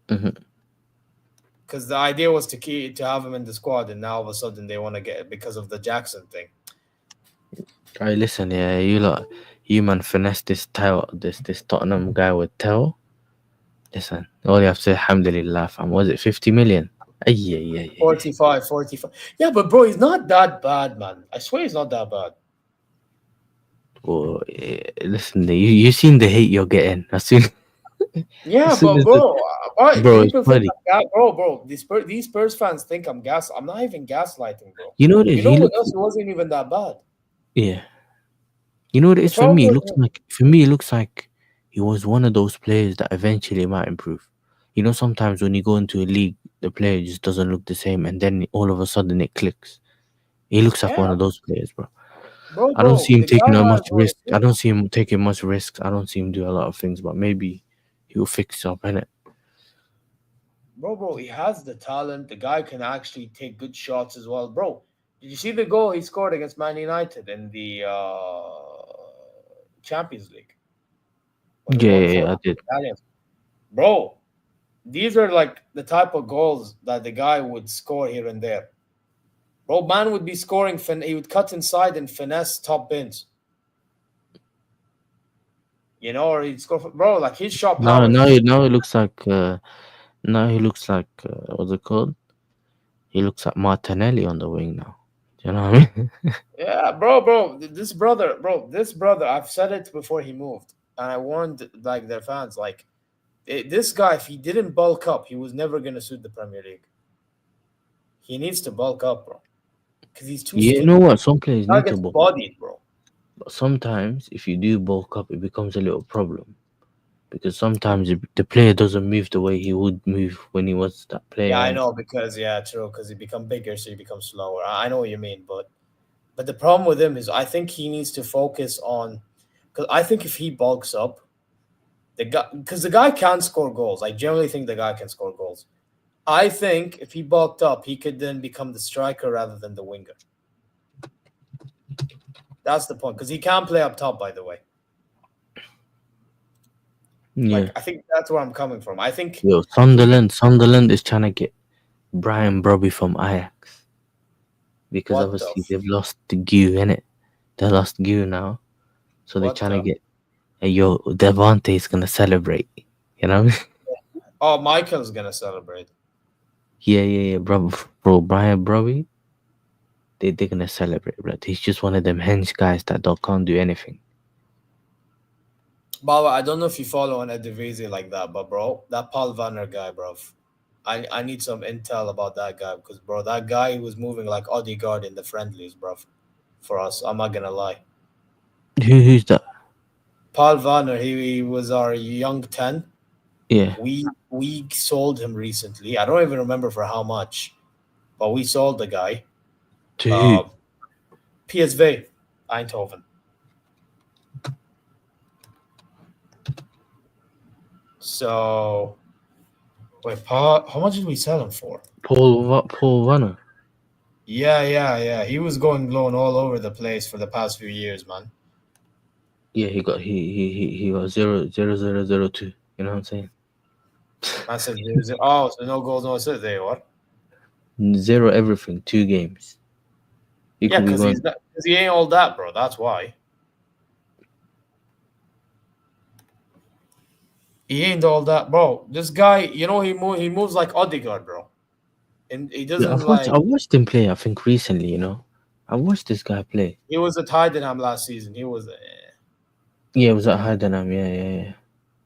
Because the idea was to have him in the squad, and now all of a sudden they want to get it because of the Jackson thing. All right, listen, yeah, you man finesse this Tottenham guy with Tell. Listen, all you have to say, alhamdulillah, fam. Was it 50 million? 45. Yeah, but bro, he's not that bad, man. I swear he's not that bad. Well, listen, you seen the hate you're getting. As soon yeah, but bro, it's funny. Bro, these Spurs fans think I'm not even gaslighting, bro. You know what it is? What else? It wasn't even that bad. Yeah. You know what it is for me? It looks like he was one of those players that eventually might improve. You know, sometimes when you go into a league, the player just doesn't look the same, and then all of a sudden it clicks. He looks like one of those players, bro. I don't see him taking much risk. I don't see him taking much risks. I don't see him do a lot of things, but maybe he'll fix up, innit? Bro, he has the talent. The guy can actually take good shots as well, bro. Did you see the goal he scored against Man United in the Champions League? Yeah, I did. Bro, these are like the type of goals that the guy would score here and there. Bro, man would be scoring. He would cut inside and finesse top bins. You know, or he'd score. Bro, like his shot power. Now he looks like. What's it called? He looks like Martinelli on the wing now. You know what I mean? Yeah, bro. This brother. I've said it before he moved, and I warned like their fans. Like, this guy, if he didn't bulk up, he was never gonna suit the Premier League. He needs to bulk up, bro. Because he's too. You know what? Some players need to bulk bodied, bro. But sometimes, if you do bulk up, it becomes a little problem. Because sometimes the player doesn't move the way he would move when he was that player. Yeah, I know, because true. Because he become bigger, so he becomes slower. I know what you mean, but the problem with him is I think he needs to focus on. Because I think if he bulks up, the guy can score goals. I generally think the guy can score goals. I think if he bulked up, he could then become the striker rather than the winger. That's the point, because he can play up top, by the way. Yeah. Like, I think that's where I'm coming from. I think Sunderland is trying to get Brian Brobby from Ajax. Because obviously they've lost the Gue, innit? They lost Gue now. So they're trying to get Hey, yo, Devante's gonna celebrate. You know? Oh, Michael's gonna celebrate. Yeah, bro, Brian Broby, they're gonna celebrate, bro. He's just one of them hench guys that can't do anything. Baba, I don't know if you follow on Eredivisie like that, but bro, that Paul Vanner guy, bro. I need some intel about that guy because, bro, that guy was moving like Odegaard in the friendlies, bro. For us, I'm not gonna lie. Who's that? Paul Vanner, he was our young 10. Yeah. We sold him recently. I don't even remember for how much, but we sold the guy. To who? PSV Eindhoven. So wait, Paul, how much did we sell him for? Paul Vanner. Yeah. He was going loan all over the place for the past few years, man. Yeah, he got 0-0-0-0-2. You know what I'm saying? I said, oh, so no goals, no assists. There you are. 0 everything, 2 games. Yeah, because he ain't all that, bro. That's why. He ain't all that, bro. This guy, he moves like Odegaard, bro. And he doesn't I watched him play, I think, recently, you know. I watched this guy play. He was at Heidenheim last season. He was Yeah, it was at Heidenheim, yeah.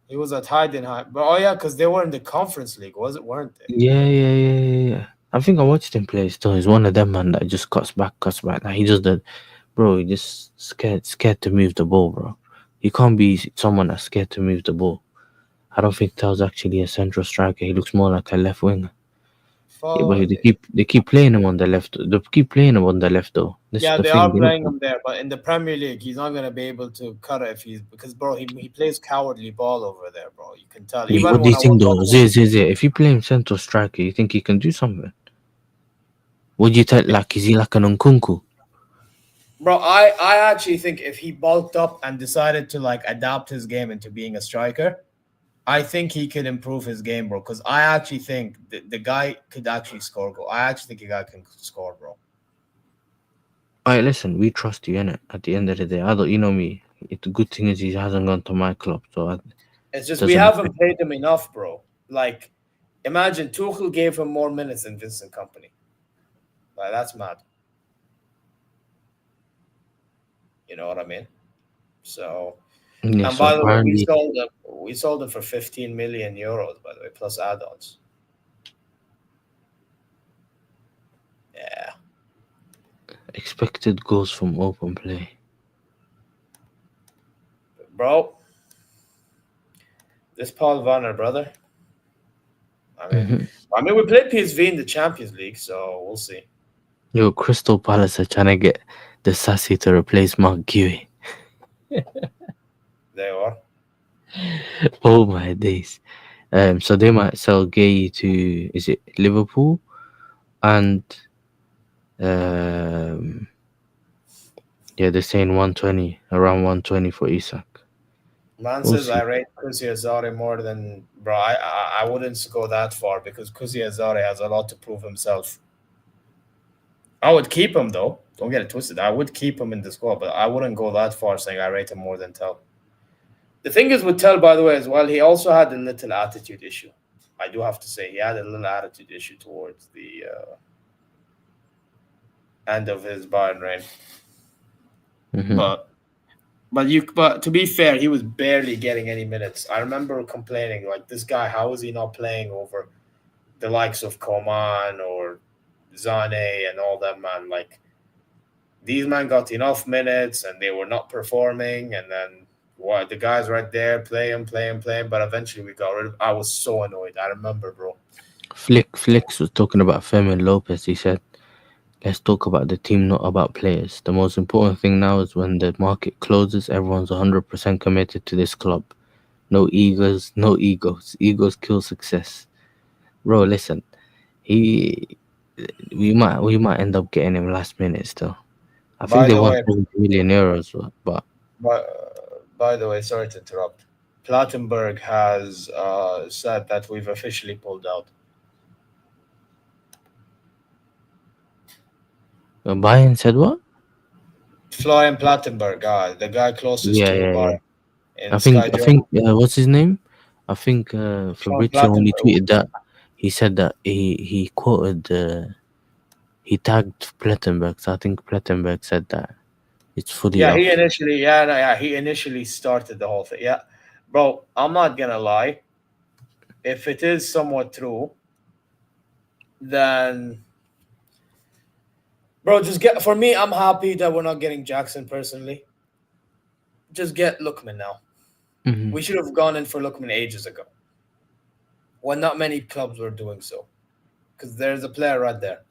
He was at Heidenheim. But oh yeah, because they were in the Conference League, weren't they? Yeah. I think I watched him play still. He's one of them, man, that just cuts back. Like, he just bro, he just scared to move the ball, bro. You can't be someone that's scared to move the ball. I don't think Tel's actually a central striker. He looks more like a left winger. Yeah, but they keep playing him on the left. They keep playing him on the left though. They are playing him there, but in the Premier League, he's not gonna be able to cut it because bro, he plays cowardly ball over there, bro. You can tell. Yeah, what do you think though? If you play him central striker, you think he can do something? Would you tell? Like, is he like an Nkunku? Bro, I actually think if he bulked up and decided to like adapt his game into being a striker, I think he could improve his game, bro. Because I actually think the guy could actually score goal. I actually think the guy can score, bro. All right, listen, we trust you, innit? At the end of the day, I don't, you know me. The good thing is he hasn't gone to my club, so it's just we haven't paid him enough, bro. Like, imagine Tuchel gave him more minutes than Vincent Kompany. Like, that's mad. You know what I mean? So, yeah, and by the way, we sold him for 15 million euros, by the way, plus add-ons. Yeah. Expected goals from open play. Bro, this Paul Vanner, brother. I mean, we played PSV in the Champions League, so we'll see. Yo, Crystal Palace are trying to get the Sassy to replace Mark Guéhi. They are. Oh my days. So they might sell Guéhi to, is it Liverpool? And yeah, they're saying around 120 for Isak. Man says I rate Kusi Azari more than, bro. I wouldn't go that far because Kusi Azari has a lot to prove himself. I would keep him though. Don't get it twisted. I would keep him in the squad, but I wouldn't go that far saying I rate him more than Tel. The thing is with Tel, by the way, as well, he also had a little attitude issue. I do have to say he had a little attitude issue towards the end of his Bayern reign. But to be fair, he was barely getting any minutes. I remember complaining like, this guy, how is he not playing over the likes of Coman or Zane and all that, man? Like, these men got enough minutes and they were not performing, and then the guys right there playing, but eventually we got rid of. I was so annoyed. I remember, bro. Flicks was talking about Fermin Lopez. He said, let's talk about the team, not about players. The most important thing now is when the market closes, everyone's 100% committed to this club. No egos. Egos kill success. Bro, listen, we might end up getting him last minute still. I think they want 70 million euros, but by the way, sorry to interrupt. Plattenberg has said that we've officially pulled out. Bayern said what? Florian Plattenberg, the guy closest to Bayern. in I think Sky I Joe. think what's his name? I think Sean Fabrizio only Plattenberg. tweeted that he said that he quoted he tagged Plettenberg. So I think Plettenberg said that it's fully Yeah, off. he initially started the whole thing. Yeah, bro, I'm not gonna lie. If it is somewhat true, then bro, just get for me. I'm happy that we're not getting Jackson personally. Just get Lookman now. Mhm. We should have gone in for Lookman ages ago, when not many clubs were doing so. Because there's a player right there.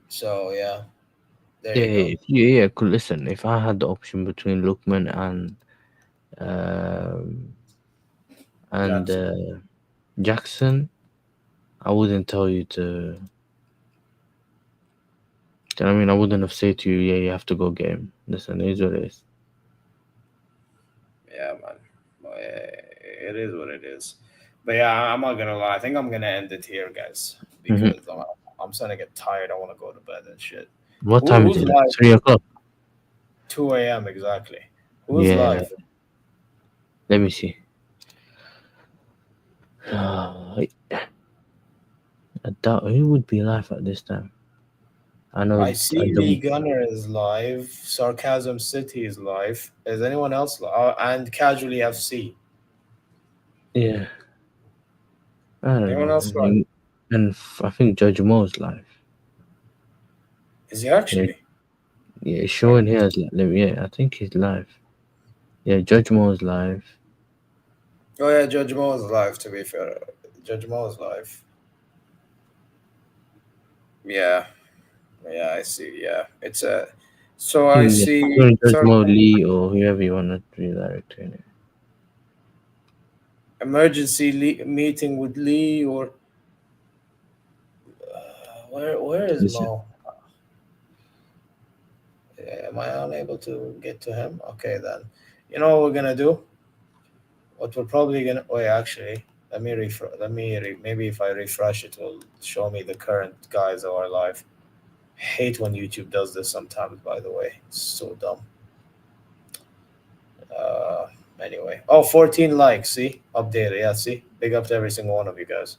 So yeah, there Yeah, you go. yeah. Cool. Listen, if I had the option between Lookman um and Jackson. Jackson, I wouldn't tell you to. Do you know what I mean? I wouldn't have said to you, yeah, you have to go get him. Listen, it is what it is. Yeah, man. It is what it is. But yeah, I'm not gonna lie. I think I'm gonna end it here, guys, Mhm. because I'm starting to get tired. I want to go to bed and shit. What time is Who's it? Like live? 3 o'clock. 2 a.m. exactly. Who's Yeah. live? Let me see. I doubt who would be live at this time. I know. I see Lee Gunner is live. Sarcasm City is live. Is anyone else and Casually FC? Yeah. I don't Anyone know. else live? And I think Judge Mo's live. Is he Yeah, actually? yeah. It's showing here as yeah. I think he's live. Yeah, Judge Mo's live. Oh yeah, Judge Mo is live. To be fair, Judge Mo is live. Yeah, yeah, I see. Yeah, it's a. So I Yeah, see. Judge So Mo, Lee, or whoever you want to redirect to it. emergency meeting with Lee or where is Listen, Mo? Am I unable to get to him? Okay, then. You know what we're gonna do? What we're probably gonna wait. Actually, let me refresh. Maybe if I refresh, it will show me the current guys that are live. Hate when YouTube does this sometimes. By the way, it's so dumb. Uh, anyway, 14 likes. See, updated. Yeah, see, big up to every single one of you guys.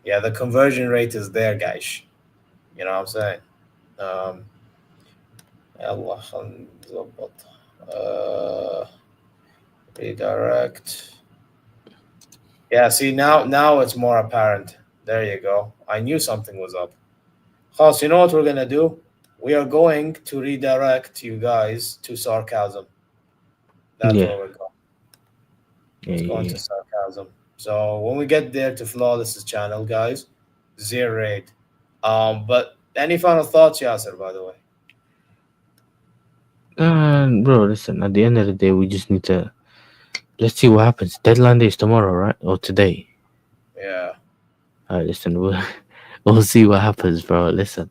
Yeah, the conversion rate is there, guys. You know what I'm saying? Um, يلا خلينا نظبط. Redirect. Yeah, see now it's more apparent. There you go. I knew something was up. Khas, you know what we're gonna do? We are going to redirect you guys to sarcasm. That's yeah, where we're going. yeah, It's going yeah. to sarcasm. So when we get there to Flawless's channel, guys, 0 rate. But any final thoughts, Yasser, by the way? Bro, listen. At the end of the day, we just need to let's see what happens. Deadline day is tomorrow, right? Or today? Yeah. Alright, listen. We'll see what happens, bro. Listen.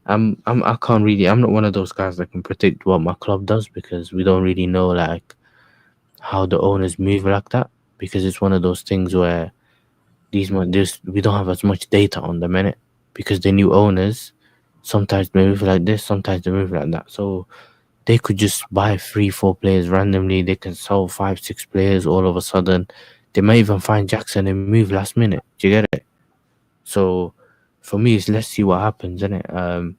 I can't really. I'm not one of those guys that can predict what my club does because we don't really know like how the owners move like that. Because it's one of those things where we don't have as much data on them in it because the new owners sometimes they move like this, sometimes they move like that. So they could just buy 3-4 players randomly. They can sell 5-6 players all of a sudden. They might even find Jackson and move last minute. Do you get it? So for me, it's let's see what happens, innit?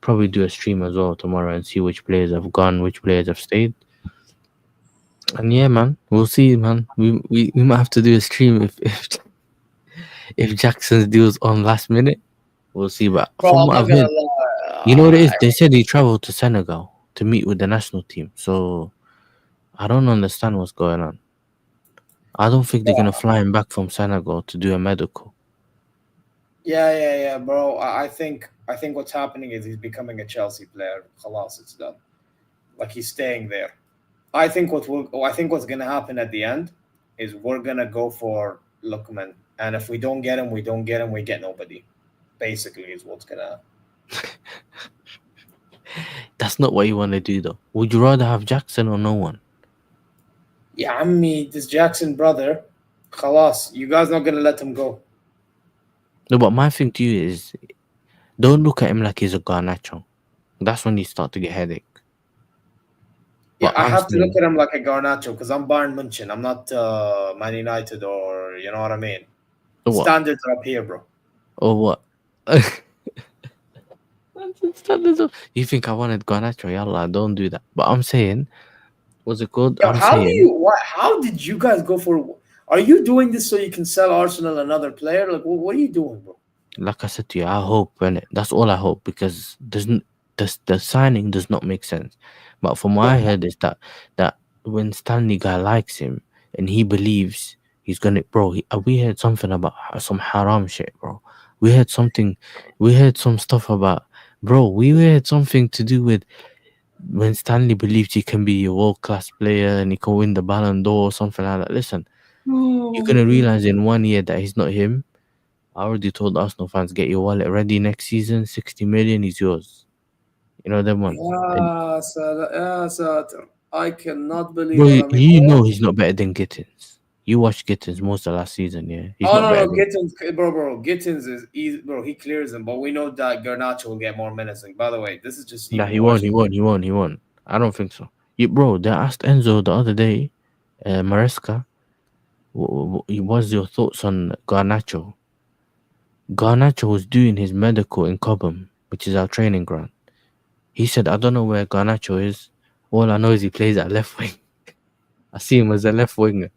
Probably do a stream as well tomorrow and see which players have gone, which players have stayed. And yeah, man, we'll see, man. We might have to do a stream if Jackson's deal's on last minute. We'll see. But Bro, from I'm what not I've gonna heard, lie. you know what it is? They said he traveled to Senegal to meet with the national team. So I don't understand what's going on. I don't think they're gonna fly him back from Senegal to do a medical. Yeah, bro. I think what's happening is he's becoming a Chelsea player. Khalas, it's done. Like he's staying there. I think what's gonna happen at the end is we're gonna go for Lookman, and if we don't get him, we don't get him. We get nobody. Basically, is what's gonna. That's not what you want to do, though. Would you rather have Jackson or no one? Yeah, I mean this Jackson brother. Khalas, you guys not gonna let him go. No, but my thing to you is, don't look at him like he's a Garnacho. That's when you start to get headache. Yeah, But I I'm have to look saying, at him like a Garnacho because I'm Bayern München. I'm not Man United or you know what I mean. what? Standards are up here, bro. Or what? You think I wanted Garnacho? Yalla, don't do that. But I'm saying, what's it called? Yo, I'm saying, how did you guys go for? Are you doing this so you can sell Arsenal another player? Like, what are you doing, bro? like I said to you, I hope, and that's all I hope, because the signing does not make sense. But from what I But heard is that when Stanley guy likes him and he believes he's gonna, bro. We heard something about some haram shit, bro. We heard something. We heard some stuff about, bro. We heard something to do with when Stanley believes he can be a world class player and he can win the Ballon d'Or or something like that. Listen, you're gonna realize in 1 year that he's not him. I already told Arsenal fans, get your wallet ready next season. 60 million is yours. You know them ones. And yeah, Sater. I cannot believe bro, what I'm you hearing. know he's not better than Gittins. You watched Gittins most of last season, yeah. He's Oh not no, better no, than. Gittins, bro. Gittins is easy, bro. He clears them, but we know that Garnacho will get more menacing. By the way, this is just Nah, even he won. worse. He won. He won. He won. I don't think so. You, bro, they asked Enzo the other day, Maresca, what's your thoughts on Garnacho? Garnacho was doing his medical in Cobham, which is our training ground. He said, I don't know where Garnacho is. All I know is he plays at left wing. I see him as a left winger.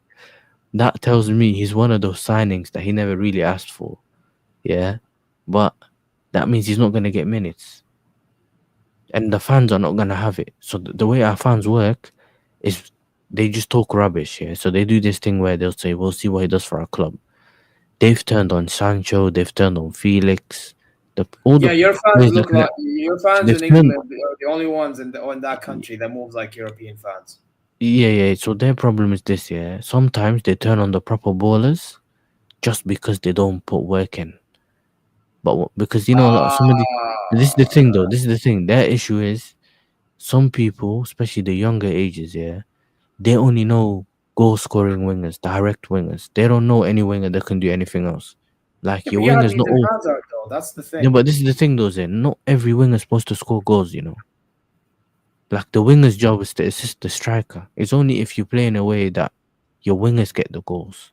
That tells me he's one of those signings that he never really asked for. Yeah. But that means he's not going to get minutes. And the fans are not going to have it. So the way our fans work is they just talk rubbish. Yeah. So they do this thing where they'll say, we'll see what he does for our club. They've turned on Sancho. They've turned on Felix. All the Yeah, your fans players that look like your fans they've in turned. England are the only ones in that country that moves like European fans. Yeah. So their problem is this, yeah. Sometimes they turn on the proper ballers just because they don't put work in. But because you know, like, some of the, this is the Ah, thing though. This is the thing. Their issue is some people, especially the younger ages, yeah, they only know goal scoring wingers, direct wingers. They don't know any winger that can do anything else. Like yeah, your but yeah, wingers, these not all. fans are though. That's the Yeah, thing. but this is the thing though, Zen. Not every winger is supposed to score goals. You know, like the winger's job is to assist the striker. It's only if you play in a way that your wingers get the goals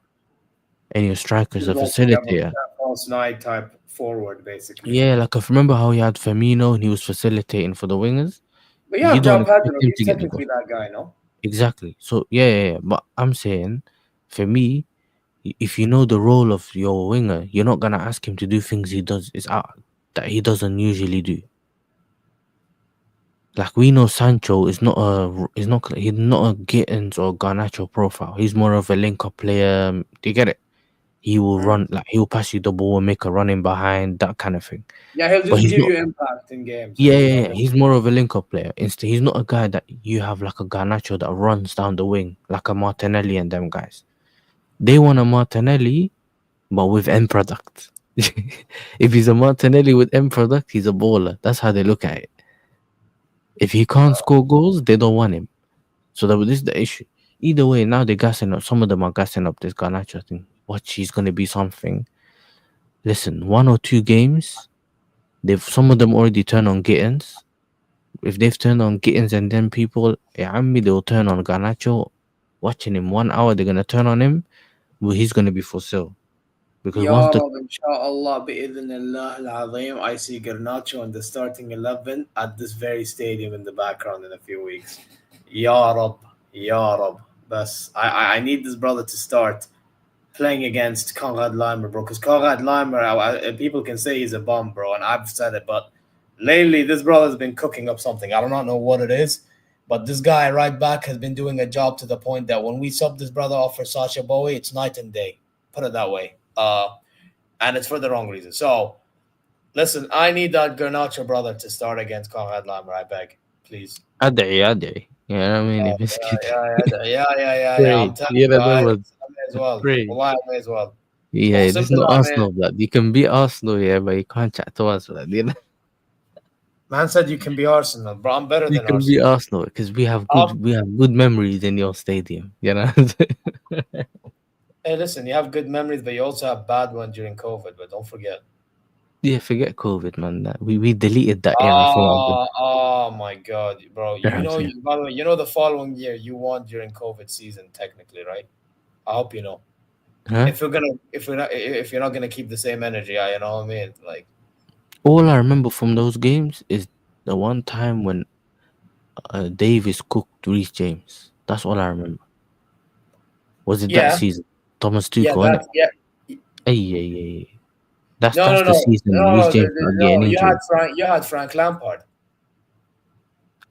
and your striker is a Like you have a facilitator. false nine type forward, basically. Yeah, like I remember how you had Firmino and he was facilitating for the wingers. But You yeah, don't Joe expect Pedro, him he's to get the goal. technically that guy, no? Exactly. So yeah. But I'm saying, for me, if you know the role of your winger, you're not gonna ask him to do things he does is out that he doesn't usually do. Like we know Sancho he's not a Gittins or Garnacho profile. He's more of a link up player. Do you get it? He will Mm. run, like he'll pass you the ball and make a run in behind, that kind of thing. Yeah, he'll But just he's give not. you impact in games. Yeah, Like he's yeah, not yeah. gonna. He's more of a link-up player. Instead, he's not a guy that you have like a Garnacho that runs down the wing like a Martinelli and them guys. They want a Martinelli, but with end product. If he's a Martinelli with end product, he's a baller. That's how they look at it. If he can't score goals, they don't want him. So this is the issue. Either way, now they're gassing up. Some of them are gassing up this Garnacho thing. Watch, he's gonna be something. Listen, 1 or 2 games, some of them already turned on Gittins. If they've turned on Gittins and then people, they'll turn on Garnacho. Watching him 1 hour, they're gonna turn on him. Well, he's gonna be for sale because once Ya the Rab, inshallah, bi'idhnillah al-azim, I see Garnacho in the starting 11 at this very stadium in the background in a few weeks. Ya Rab, Ya Rab. Bas, I need this brother to start playing against Konrad Leimer, bro. Because Konrad Leimer, people can say he's a bum, bro, and I've said it, but lately this brother's been cooking up something. I do not know what it is, but this guy right back has been doing a job to the point that when we sub this brother off for Sasha Bowie, it's night and day. Put it that way. And it's for the wrong reason. So, listen, I need that Garnacho brother to start against Konrad Leimer, I beg, please. Adai. You know what I mean? If it's kid, Yeah. I'm pray. telling You you, know that was I may as well. pray. Well, I may as well. Yeah, Awesome this is not billah, man. Arsenal, blood. You can beat Arsenal, yeah, but you can't chat to us, blood. You know, Man said you can be Arsenal, bro. I'm better you than can beat Arsenal. Arsenal because Um, we have good memories in your stadium. You know. hey, listen, you have good memories, but you also have bad ones during COVID. But don't forget. Yeah, forget COVID, man. That we deleted that era from our. Oh my God, bro! You know what I'm saying? By the way, you know the following year you won during COVID season, technically, right? I hope you know. Huh? If you're not gonna keep the same energy, you know what I mean? Like, All I remember from those games is the one time when Davis cooked Reece James. That's all I remember. Was it that yeah, season? Thomas yeah, Tuchel, innit? that, yeah. Hey. That's No, no, the no, season no, Reece no, James started no. getting injured. You had Frank Lampard.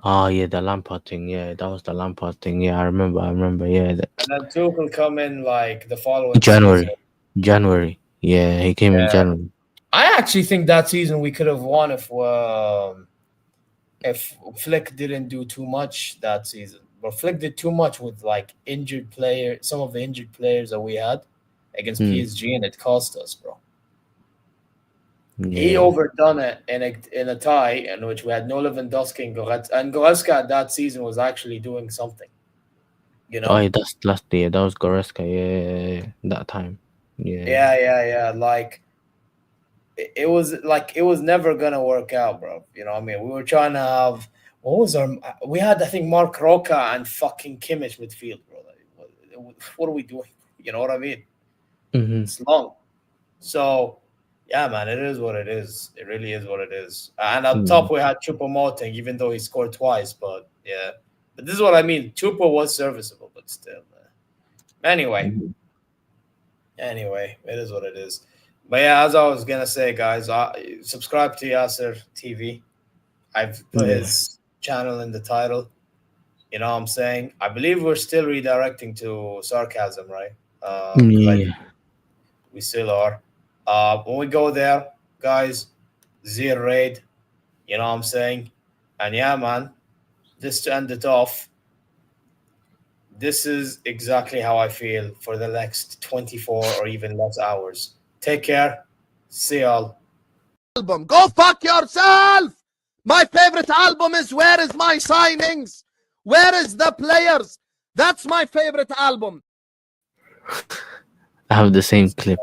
Oh yeah, the Lampard thing. Yeah, that was the Lampard thing. Yeah, I remember. Yeah, And then Tuchel come in like the following season. January. Yeah, he came in Yeah. January. I actually think that season we could have won if Flick didn't do too much that season. But Flick did too much with like some of the injured players that we had against PSG, and it cost us, bro. He Yeah. overdone it in a tie in which we had no Lewandowski and Goretzka. And Goretzka that season was actually doing something, you know? Oh, yeah, that's last year. That was Goretzka. Yeah, that time. Yeah. Yeah. Like it was never gonna work out, bro. You know what I mean? We were trying to have we had, I think, Mark Roca and fucking Kimmich midfield, bro. Like, what are we doing? You know what I mean? Mm-hmm. It's long. So yeah, man, it is what it is. It really is what it is. And up top we had Choupo-Moting, even though he scored twice, but yeah. But this is what I mean. Choupo was serviceable, but still. Anyway, it is what it is. But yeah, as I was gonna say, guys, subscribe to Yasser TV. I've put his channel in the title. You know what I'm saying? I believe we're still redirecting to sarcasm, right? We still are. When we go there, guys, Zier raid. You know what I'm saying? And yeah, man, just to end it off, this is exactly how I feel for the next 24 or even less hours. Take care. See y'all. Album. Go fuck yourself! My favorite album is Where Is My Signings? Where is the players? That's my favorite album. I have the same clip.